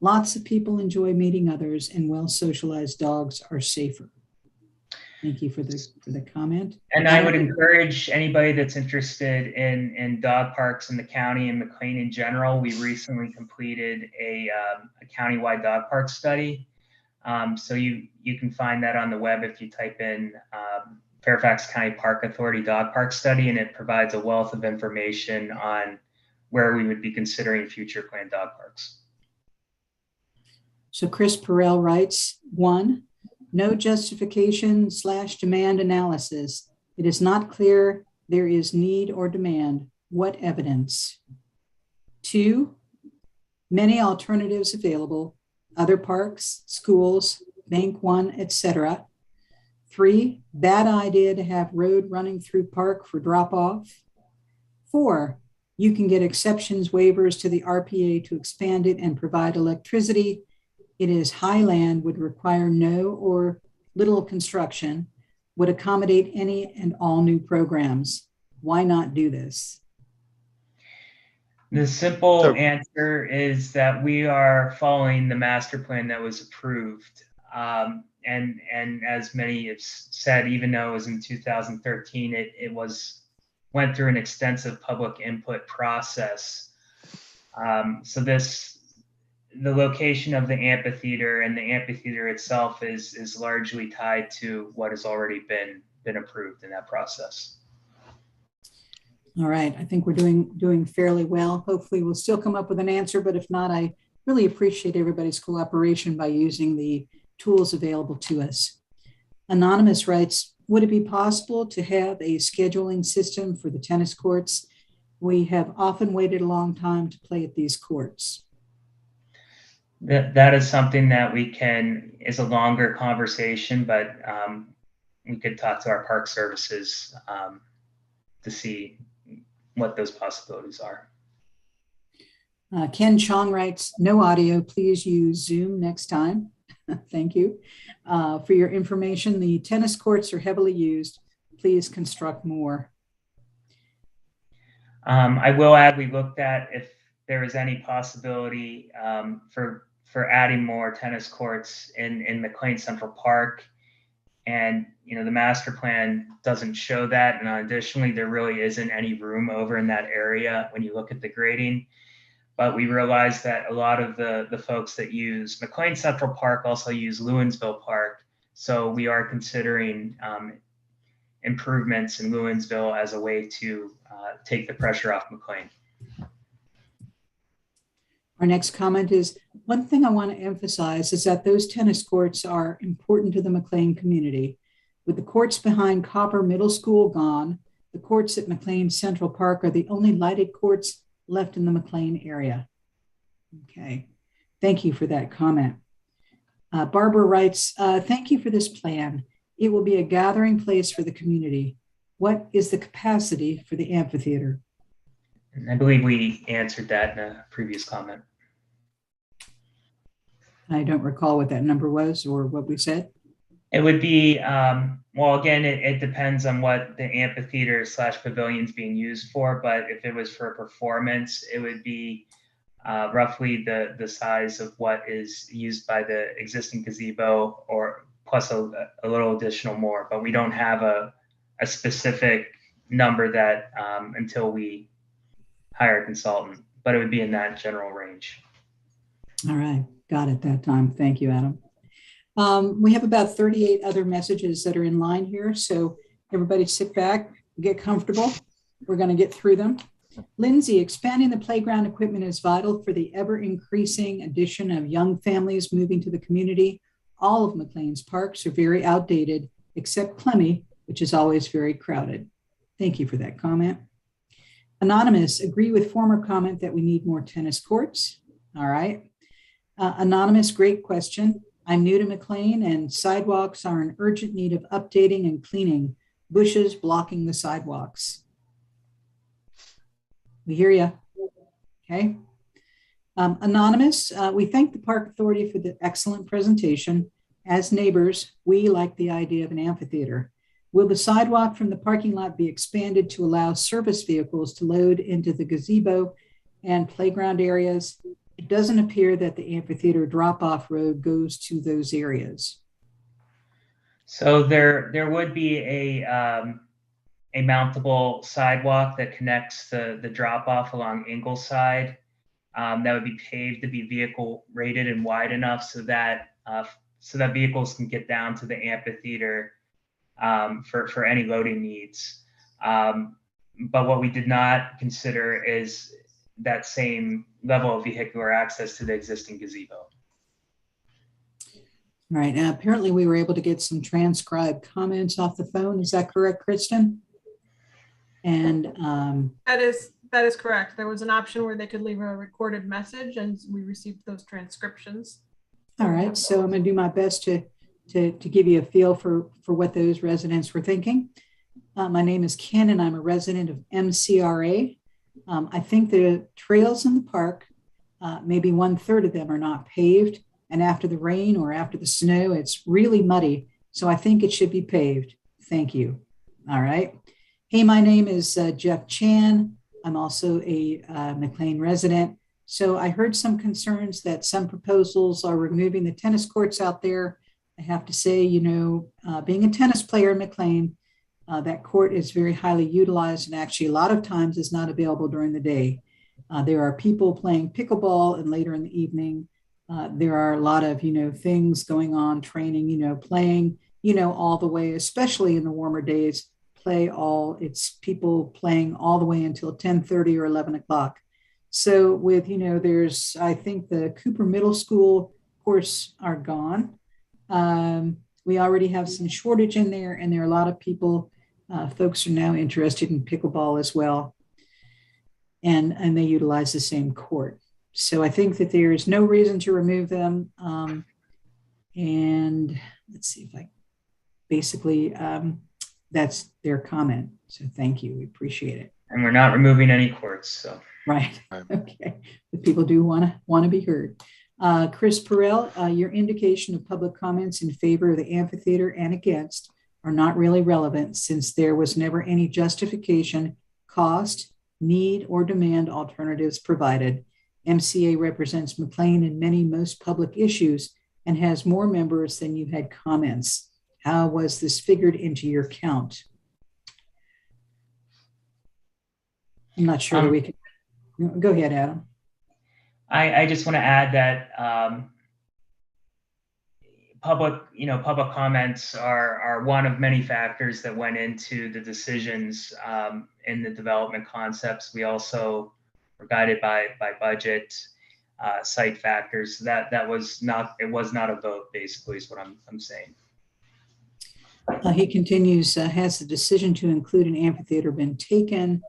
Lots of people enjoy meeting others, and well-socialized dogs are safer. Thank you for the comment. And I would encourage anybody that's interested in dog parks in the county and McLean in general. We recently completed a countywide dog park study. So you can find that on the web if you type in Fairfax County Park Authority Dog Park Study, and it provides a wealth of information on where we would be considering future planned dog parks. So Chris Perel writes, 1, no justification/demand analysis. It is not clear there is need or demand. What evidence? 2, many alternatives available, other parks, schools, Bank One, etc. 3, bad idea to have road running through park for drop off. 4, you can get exceptions waivers to the RPA to expand it and provide electricity. It is highland, would require no or little construction, would accommodate any and all new programs. Why not do this? The simple So- answer is that we are following the master plan that was approved. And as many have said, even though it was in 2013, it went through an extensive public input process. So the location of the amphitheater and the amphitheater itself is largely tied to what has already been approved in that process. All right, I think we're doing fairly well. Hopefully we'll still come up with an answer, but if not, I really appreciate everybody's cooperation by using the tools available to us. Anonymous writes, would it be possible to have a scheduling system for the tennis courts? We have often waited a long time to play at these courts. That is something that is a longer conversation, but we could talk to our park services to see what those possibilities are. Ken Chong writes, no audio, please use Zoom next time. Thank you. For your information, the tennis courts are heavily used. Please construct more. I will add, we looked at if there is any possibility for adding more tennis courts in McLean Central Park. And, the master plan doesn't show that. And additionally, there really isn't any room over in that area when you look at the grading. But we realized that a lot of the folks that use McLean Central Park also use Lewinsville Park. So we are considering improvements in Lewinsville as a way to take the pressure off McLean. Our next comment is, one thing I want to emphasize is that those tennis courts are important to the McLean community. With the courts behind Copper Middle School gone, the courts at McLean Central Park are the only lighted courts left in the McLean area. Okay, thank you for that comment. Barbara writes, thank you for this plan. It will be a gathering place for the community. What is the capacity for the amphitheater? And I believe we answered that in a previous comment. I don't recall what that number was or what we said. It would be, well, again, it depends on what the amphitheater / pavilion is being used for, but if it was for a performance, it would be roughly the size of what is used by the existing gazebo, or plus a little additional more, but we don't have a specific number that until we hire a consultant, but it would be in that general range. All right, got it that time. Thank you, Adam. We have about 38 other messages that are in line here, so everybody sit back, get comfortable. We're going to get through them. Lindsay, expanding the playground equipment is vital for the ever-increasing addition of young families moving to the community. All of McLean's parks are very outdated, except Clemmy, which is always very crowded. Thank you for that comment. Anonymous, agree with former comment that we need more tennis courts. All right. Anonymous, great question. I'm new to McLean and sidewalks are in urgent need of updating and cleaning. Bushes blocking the sidewalks. We hear you. Okay. Anonymous, we thank the Park Authority for the excellent presentation. As neighbors, we like the idea of an amphitheater. Will the sidewalk from the parking lot be expanded to allow service vehicles to load into the gazebo and playground areas? It doesn't appear that the amphitheater drop-off road goes to those areas. So there would be a mountable sidewalk that connects the drop-off along Ingleside. That would be paved to be vehicle rated and wide enough so that vehicles can get down to the amphitheater for any loading needs. But what we did not consider is that same level of vehicular access to the existing gazebo. All right. Now, apparently we were able to get some transcribed comments off the phone. Is that correct, Kristen? And that is correct. There was an option where they could leave a recorded message, and we received those transcriptions. All right. So I'm going to do my best to give you a feel for what those residents were thinking. My name is Ken, and I'm a resident of MCRA. I think the trails in the park, maybe 1/3 of them are not paved. And after the rain or after the snow, it's really muddy. So I think it should be paved. Thank you. All right. Hey, my name is Jeff Chan. I'm also a McLean resident. So I heard some concerns that some proposals are removing the tennis courts out there. I have to say, being a tennis player in McLean, that court is very highly utilized and actually a lot of times is not available during the day. There are people playing pickleball and later in the evening. There are a lot of, things going on, training, playing, all the way, especially in the warmer days, it's people playing all the way until 10:30 or 11 o'clock. So with, there's, I think the Cooper Middle School course are gone. We already have some shortage in there and there are a lot of people, folks are now interested in pickleball as well. And they utilize the same court. So I think that there's no reason to remove them. And let's see if I basically, that's their comment. So thank you. We appreciate it. And we're not removing any courts. So right. Okay. But people do want to be heard. Chris Perrell, your indication of public comments in favor of the amphitheater and against are not really relevant since there was never any justification, cost, need, or demand alternatives provided. MCA represents McLean in most public issues and has more members than you had comments. How was this figured into your count? I'm not sure that we can. Go ahead, Adam. I just want to add that public comments are one of many factors that went into the decisions in the development concepts. We also were guided by budget, site factors. It was not a vote, basically, is what I'm saying. He continues, has the decision to include an amphitheater been taken?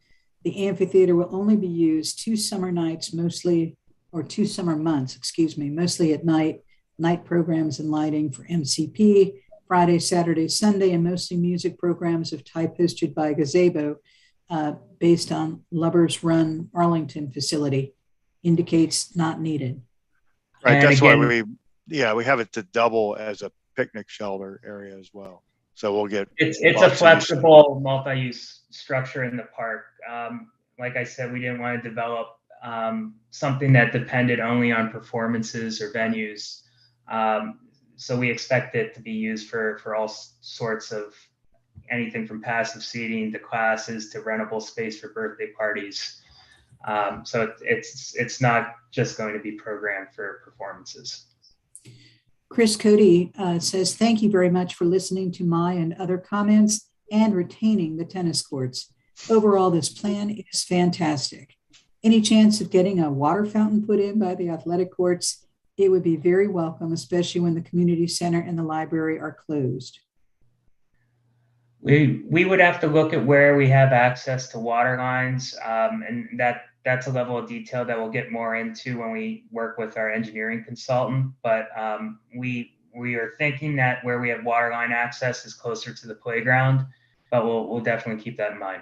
The amphitheater will only be used 2 summer nights, mostly, or 2 summer months, mostly at night programs and lighting for MCP, Friday, Saturday, Sunday, and mostly music programs of type hosted by Gazebo, based on Lubbers Run Arlington facility, indicates not needed. Right, And that's again, why we have it to double as a picnic shelter area as well. So we'll get. It's a flexible multi-use structure in the park. Like I said, we didn't want to develop something that depended only on performances or venues. So we expect it to be used for all sorts of anything from passive seating to classes to rentable space for birthday parties. So it's not just going to be programmed for performances. Chris Cody says, thank you very much for listening to my and other comments and retaining the tennis courts. Overall, this plan is fantastic. Any chance of getting a water fountain put in by the athletic courts, it would be very welcome, especially when the community center and the library are closed. We would have to look at where we have access to water lines, and that's a level of detail that we'll get more into when we work with our engineering consultant. But we are thinking that where we have water line access is closer to the playground, but we'll definitely keep that in mind.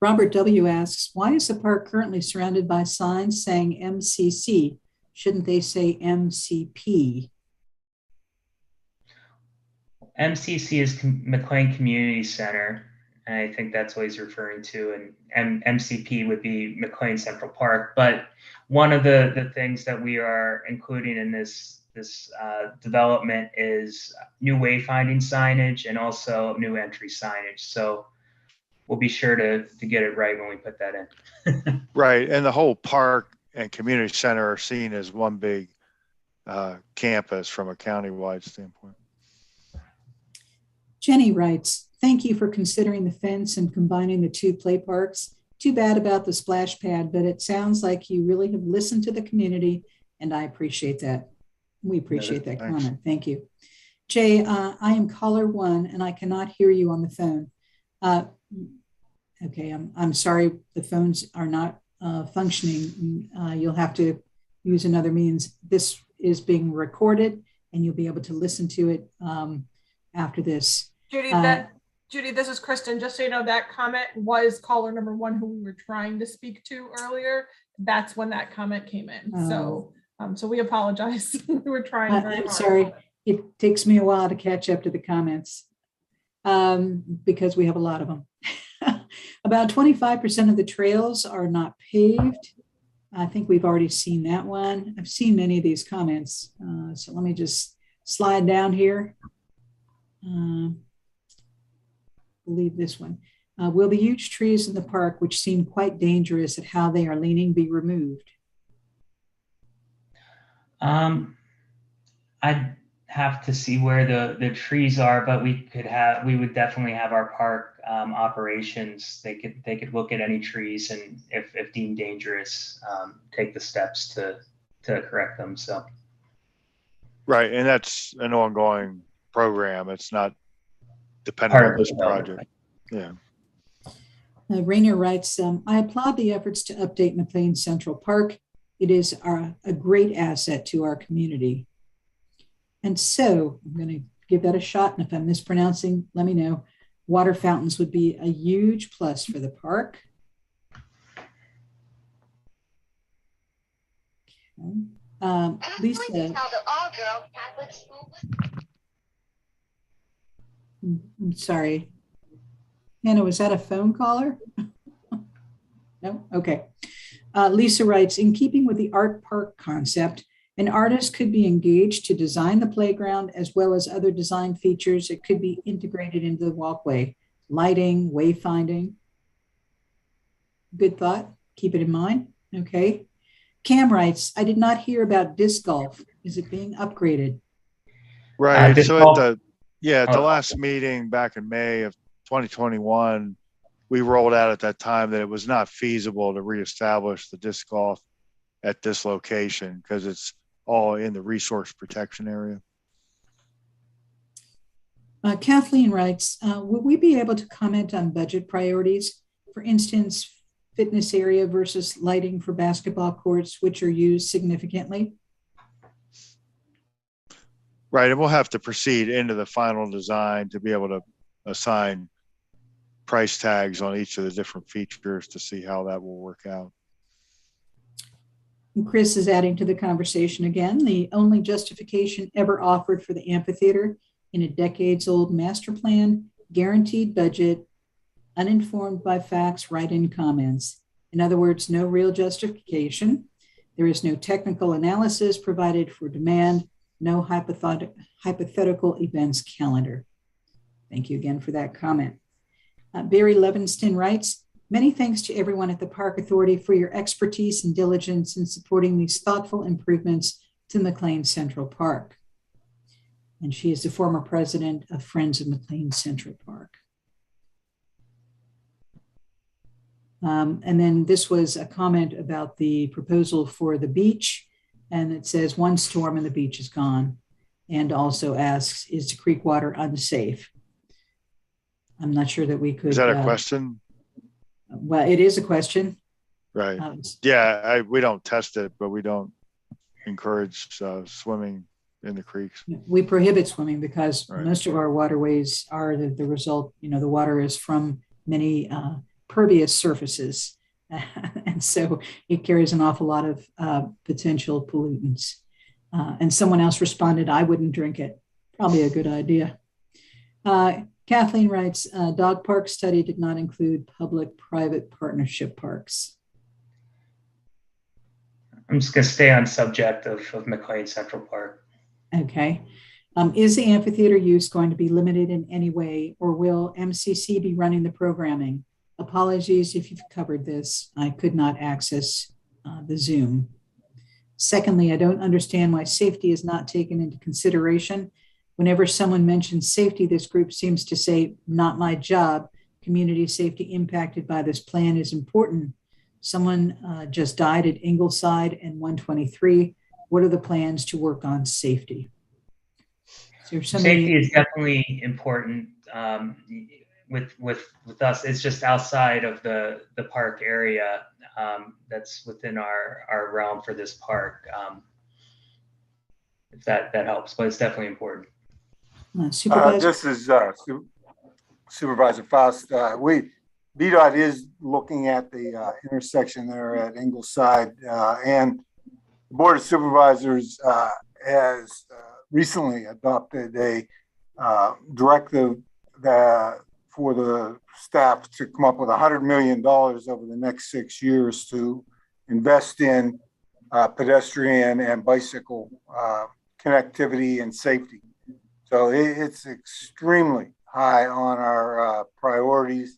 Robert W. asks, why is the park currently surrounded by signs saying MCC? Shouldn't they say MCP? MCC is McLean Community Center, and I think that's what he's referring to. And MCP would be McLean Central Park. But one of the things that we are including in this development is new wayfinding signage and also new entry signage. So we'll be sure to get it right when we put that in. Right, and the whole park and community center are seen as one big campus from a countywide standpoint. Jenny writes, thank you for considering the fence and combining the 2 play parks. Too bad about the splash pad, but it sounds like you really have listened to the community, and I appreciate that. We appreciate that comment. Thank you. Jay, I am caller 1 and I cannot hear you on the phone. Okay, I'm sorry, the phones are not functioning. You'll have to use another means. This is being recorded and you'll be able to listen to it after this. Judy, this is Kristen. Just so you know, that comment was caller number 1 who we were trying to speak to earlier. That's when that comment came in. So we apologize. We were trying very hard. I'm sorry. It takes me a while to catch up to the comments because we have a lot of them. About 25% of the trails are not paved. I think we've already seen that one. I've seen many of these comments. So let me just slide down here. Believe this one. Will the huge trees in the park, which seem quite dangerous at how they are leaning, be removed? I'd have to see where the trees are, but we would definitely have our park operations. They could look at any trees and if deemed dangerous, take the steps to correct them. So. Right, and that's an ongoing program. It's not dependent on this project. Yeah. Rainier writes, I applaud the efforts to update McLean Central Park. It is a great asset to our community. And so I'm going to give that a shot. And if I'm mispronouncing, let me know. Water fountains would be a huge plus for the park. Okay. Lisa. I'm sorry. Hannah, was that a phone caller? No? Okay. Lisa writes, in keeping with the art park concept, an artist could be engaged to design the playground as well as other design features. It could be integrated into the walkway, lighting, wayfinding. Good thought. Keep it in mind. Okay. Cam writes, I did not hear about disc golf. Is it being upgraded? Right. So at the last meeting back in May of 2021, we rolled out at that time that it was not feasible to reestablish the disc golf at this location because it's all in the resource protection area. Kathleen writes, would we be able to comment on budget priorities? For instance, fitness area versus lighting for basketball courts, which are used significantly? Right, and we'll have to proceed into the final design to be able to assign price tags on each of the different features to see how that will work out. And Chris is adding to the conversation again. The only justification ever offered for the amphitheater in a decades-old master plan, guaranteed budget, uninformed by facts, write-in comments. In other words, no real justification. There is no technical analysis provided for demand, no hypothetical events calendar. Thank you again for that comment. Barry Levinston writes, many thanks to everyone at the Park Authority for your expertise and diligence in supporting these thoughtful improvements to McLean Central Park. And she is the former president of Friends of McLean Central Park. And then this was a comment about the proposal for the beach. And it says one storm and the beach is gone. And also asks, is the creek water unsafe? I'm not sure that we could. Is that a question? Well, it is a question. Right. Yeah, we don't test it, but we don't encourage swimming in the creeks. We prohibit swimming because right. Most of our waterways are the result, the water is from many pervious surfaces. And so it carries an awful lot of potential pollutants. And someone else responded, I wouldn't drink it. Probably a good idea. Kathleen writes, dog park study did not include public-private partnership parks. I'm just going to stay on subject of McLean Central Park. Okay. Is the amphitheater use going to be limited in any way, or will MCC be running the programming? Apologies if you've covered this. I could not access the Zoom. Secondly, I don't understand why safety is not taken into consideration. Whenever someone mentions safety, this group seems to say, not my job. Community safety impacted by this plan is important. Someone just died at Ingleside and 123. What are the plans to work on safety? Safety is definitely important. With us, it's just outside of the park area that's within our realm for this park. If that helps, but it's definitely important. Supervisor? This is Supervisor Faust. VDOT is looking at the intersection there at Ingleside, and the Board of Supervisors has recently adopted a directive for the staff to come up with $100 million over the next 6 years to invest in pedestrian and bicycle connectivity and safety. So it's extremely high on our priorities.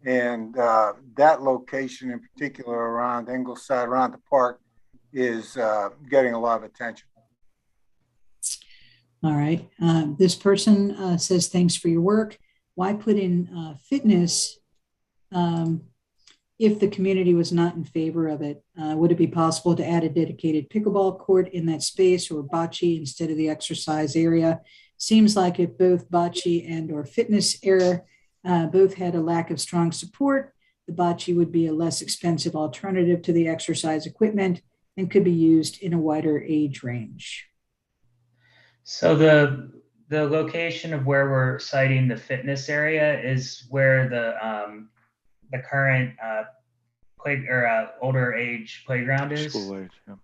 And that location in particular around Ingleside, around the park, is getting a lot of attention. All right. This person says, thanks for your work. Why put in fitness if the community was not in favor of it? Would it be possible to add a dedicated pickleball court in that space or bocce instead of the exercise area? Seems like if both bocce and or fitness area both had a lack of strong support, the bocce would be a less expensive alternative to the exercise equipment and could be used in a wider age range. So the location of where we're citing the fitness area is where the current older age playground is. School age, yeah.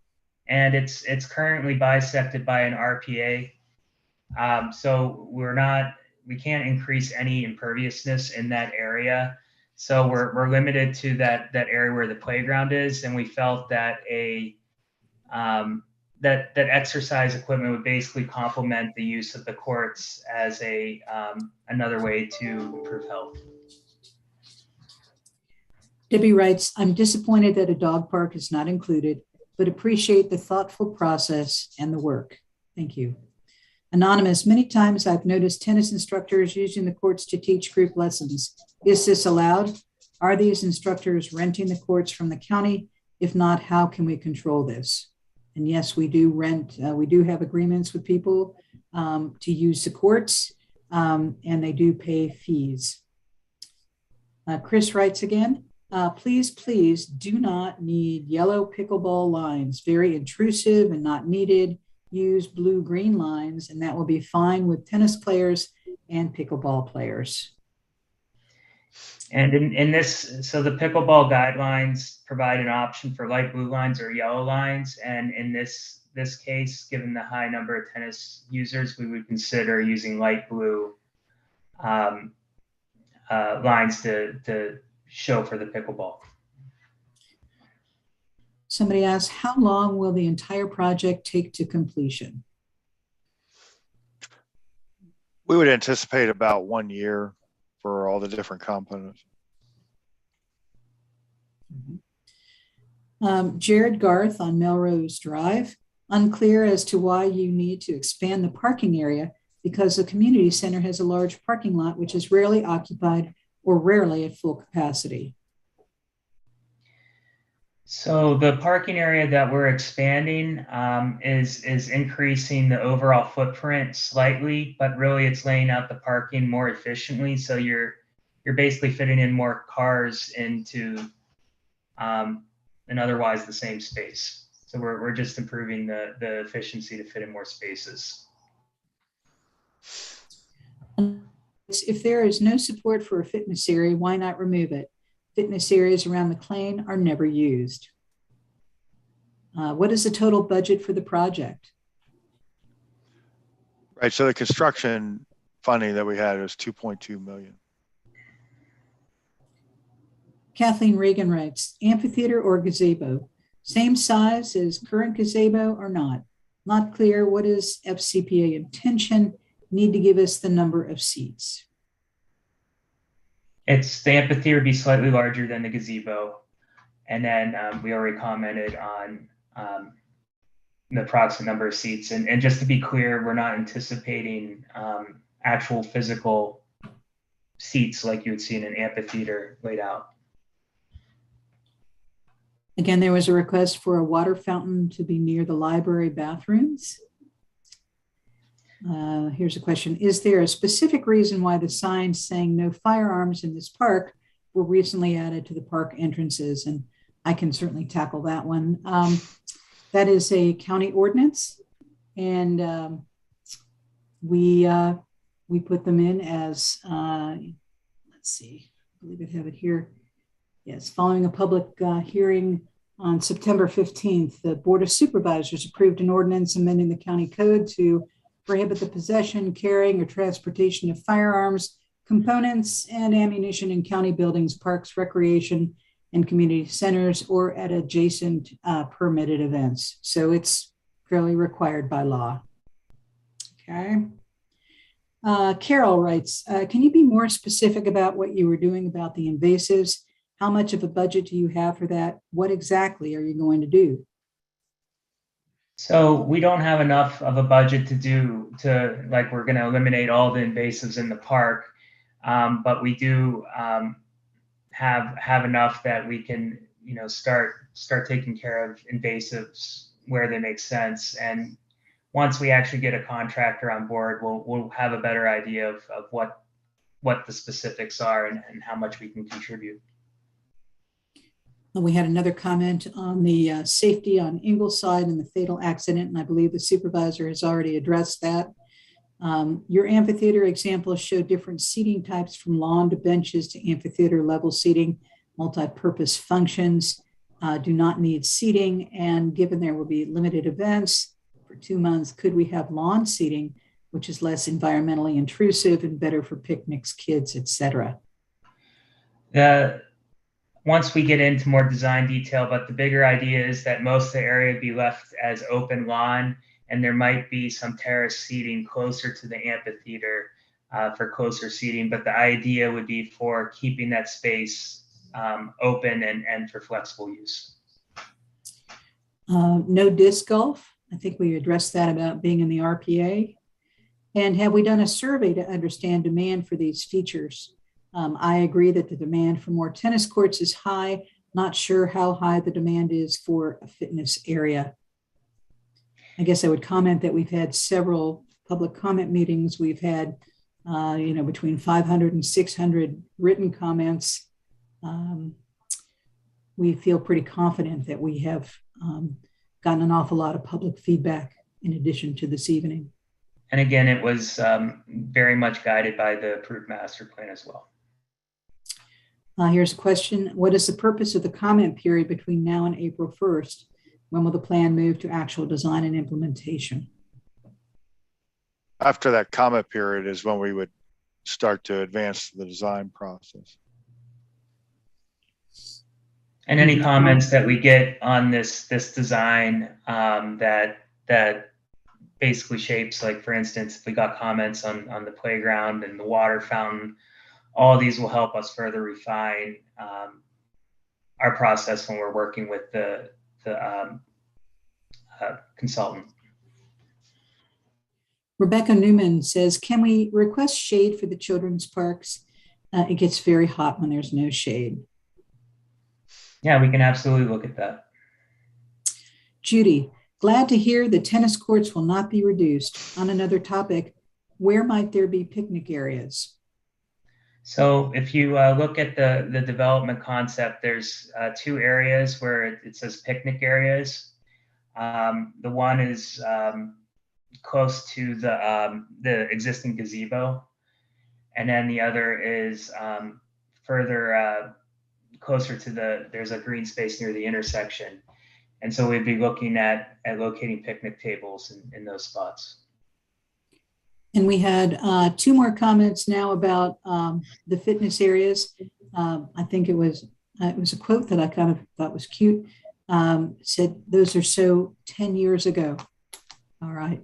And it's currently bisected by an RPA. So we can't increase any imperviousness in that area. So we're limited to that area where the playground is, and we felt that that exercise equipment would basically complement the use of the courts as another way to improve health. Debbie writes, I'm disappointed that a dog park is not included, but appreciate the thoughtful process and the work. Thank you. Anonymous, many times I've noticed tennis instructors using the courts to teach group lessons. Is this allowed? Are these instructors renting the courts from the county? If not, how can we control this? And yes, we do rent, we do have agreements with people to use the courts, and they do pay fees. Chris writes again, please do not need yellow pickleball lines, very intrusive and not needed. Use blue-green lines, and that will be fine with tennis players and pickleball players. And in this, so the pickleball guidelines provide an option for light blue lines or yellow lines. And in this case, given the high number of tennis users, we would consider using light blue lines to show for the pickleball. Somebody asked, how long will the entire project take to completion? We would anticipate about 1 year for all the different components. Jared Garth on Melrose Drive, unclear as to why you need to expand the parking area because the community center has a large parking lot which is rarely occupied or rarely at full capacity. So the parking area that we're expanding is increasing the overall footprint slightly, but really it's laying out the parking more efficiently. So you're basically fitting in more cars into an otherwise the same space. So we're just improving the efficiency to fit in more spaces. If there is no support for a fitness area, why not remove it? Fitness areas around McLean are never used. What is the total budget for the project? Right, so the construction funding that we had was 2.2 million. Kathleen Reagan writes, amphitheater or gazebo, same size as current gazebo or not? Not clear. What is FCPA intention? Need to give us the number of seats. The amphitheater would be slightly larger than the gazebo. And then we already commented on the approximate number of seats. And just to be clear, we're not anticipating actual physical seats like you would see in an amphitheater laid out. Again, there was a request for a water fountain to be near the library bathrooms. Here's a question. Is there a specific reason why the signs saying no firearms in this park were recently added to the park entrances? And I can certainly tackle that one. That is a county ordinance, and we put them in as, let's see, I believe I have it here. Yes, following a public hearing on September 15th, the Board of Supervisors approved an ordinance amending the county code to prohibit the possession, carrying, or transportation of firearms components and ammunition in county buildings, parks, recreation, and community centers, or at adjacent permitted events. So it's fairly required by law. Okay. Carol writes, can you be more specific about what you were doing about the invasives? How much of a budget do you have for that? What exactly are you going to do? So we don't have enough of a budget like we're going to eliminate all the invasives in the park, but we do have enough that we can, start taking care of invasives where they make sense. And once we actually get a contractor on board, we'll have a better idea of what the specifics are and how much we can contribute. We had another comment on the safety on Ingleside and the fatal accident, and I believe the supervisor has already addressed that. Your amphitheater examples show different seating types from lawn to benches to amphitheater level seating, multi-purpose functions, do not need seating, and given there will be limited events for 2 months, could we have lawn seating, which is less environmentally intrusive and better for picnics, kids, etc.? Once we get into more design detail, but the bigger idea is that most of the area be left as open lawn, and there might be some terrace seating closer to the amphitheater for closer seating. But the idea would be for keeping that space open and for flexible use. No disc golf. I think we addressed that about being in the RPA. And have we done a survey to understand demand for these features? I agree that the demand for more tennis courts is high. Not sure how high the demand is for a fitness area. I guess I would comment that we've had several public comment meetings. We've had, between 500 and 600 written comments. We feel pretty confident that we have gotten an awful lot of public feedback in addition to this evening. And again, it was very much guided by the approved master plan as well. Here's a question. What is the purpose of the comment period between now and April 1st? When will the plan move to actual design and implementation? After that comment period is when we would start to advance the design process. And any comments that we get on this design that basically shapes, like for instance, if we got comments on the playground and the water fountain, all of these will help us further refine our process when we're working with the consultant. Rebecca Newman says, can we request shade for the children's parks? It gets very hot when there's no shade. Yeah, we can absolutely look at that. Judy, glad to hear the tennis courts will not be reduced. On another topic, where might there be picnic areas? So if you look at the development concept, there's 2 areas where it says picnic areas. The one is close to the existing gazebo, and then the other is further closer to there's a green space near the intersection. And so we'd be looking at locating picnic tables in those spots. And we had 2 more comments now about the fitness areas. I think it was a quote that I kind of thought was cute. Said, those are so 10 years ago. All right.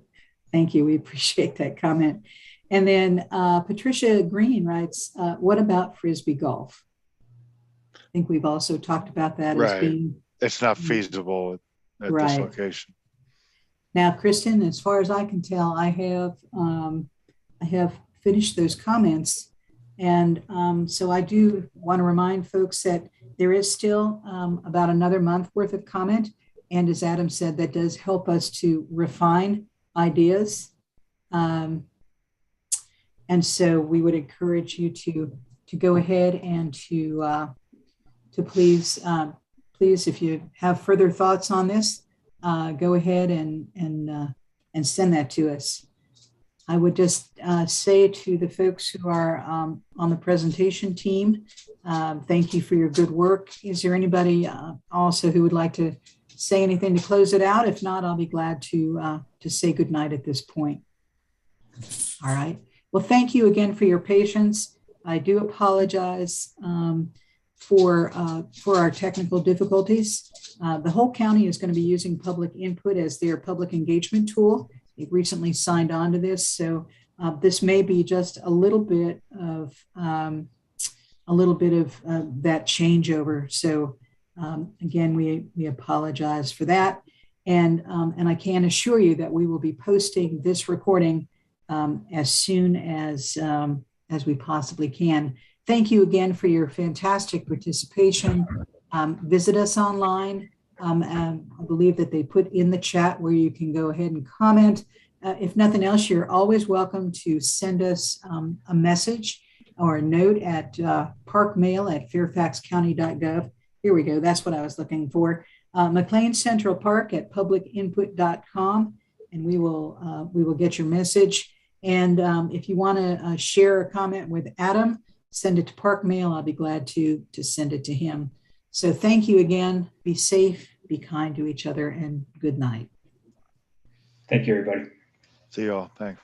Thank you. We appreciate that comment. And then Patricia Green writes, what about Frisbee golf? I think we've also talked about that as being. It's not feasible at this location. Now, Kristen, as far as I can tell, I have finished those comments. And so I do want to remind folks that there is still about another month worth of comment. And as Adam said, that does help us to refine ideas. And so we would encourage you to go ahead and to please, if you have further thoughts on this, go ahead and send that to us. I would just say to the folks who are on the presentation team, thank you for your good work. Is there anybody also who would like to say anything to close it out? If not, I'll be glad to say goodnight at this point. All right. Well, thank you again for your patience. I do apologize for our technical difficulties. The whole county is going to be using public input as their public engagement tool. They've recently signed on to this, so this may be just a little bit of that changeover. So again, we apologize for that, and I can assure you that we will be posting this recording as soon as we possibly can. Thank you again for your fantastic participation. Visit us online. I believe that they put in the chat where you can go ahead and comment. If nothing else, you're always welcome to send us a message or a note at parkmail@fairfaxcounty.gov. Here we go. That's what I was looking for. McLean Central Park at publicinput.com, and we will get your message. And if you want to share a comment with Adam, send it to Park Mail. I'll be glad to send it to him. So thank you again. Be safe, be kind to each other, and good night. Thank you, everybody. See you all. Thanks.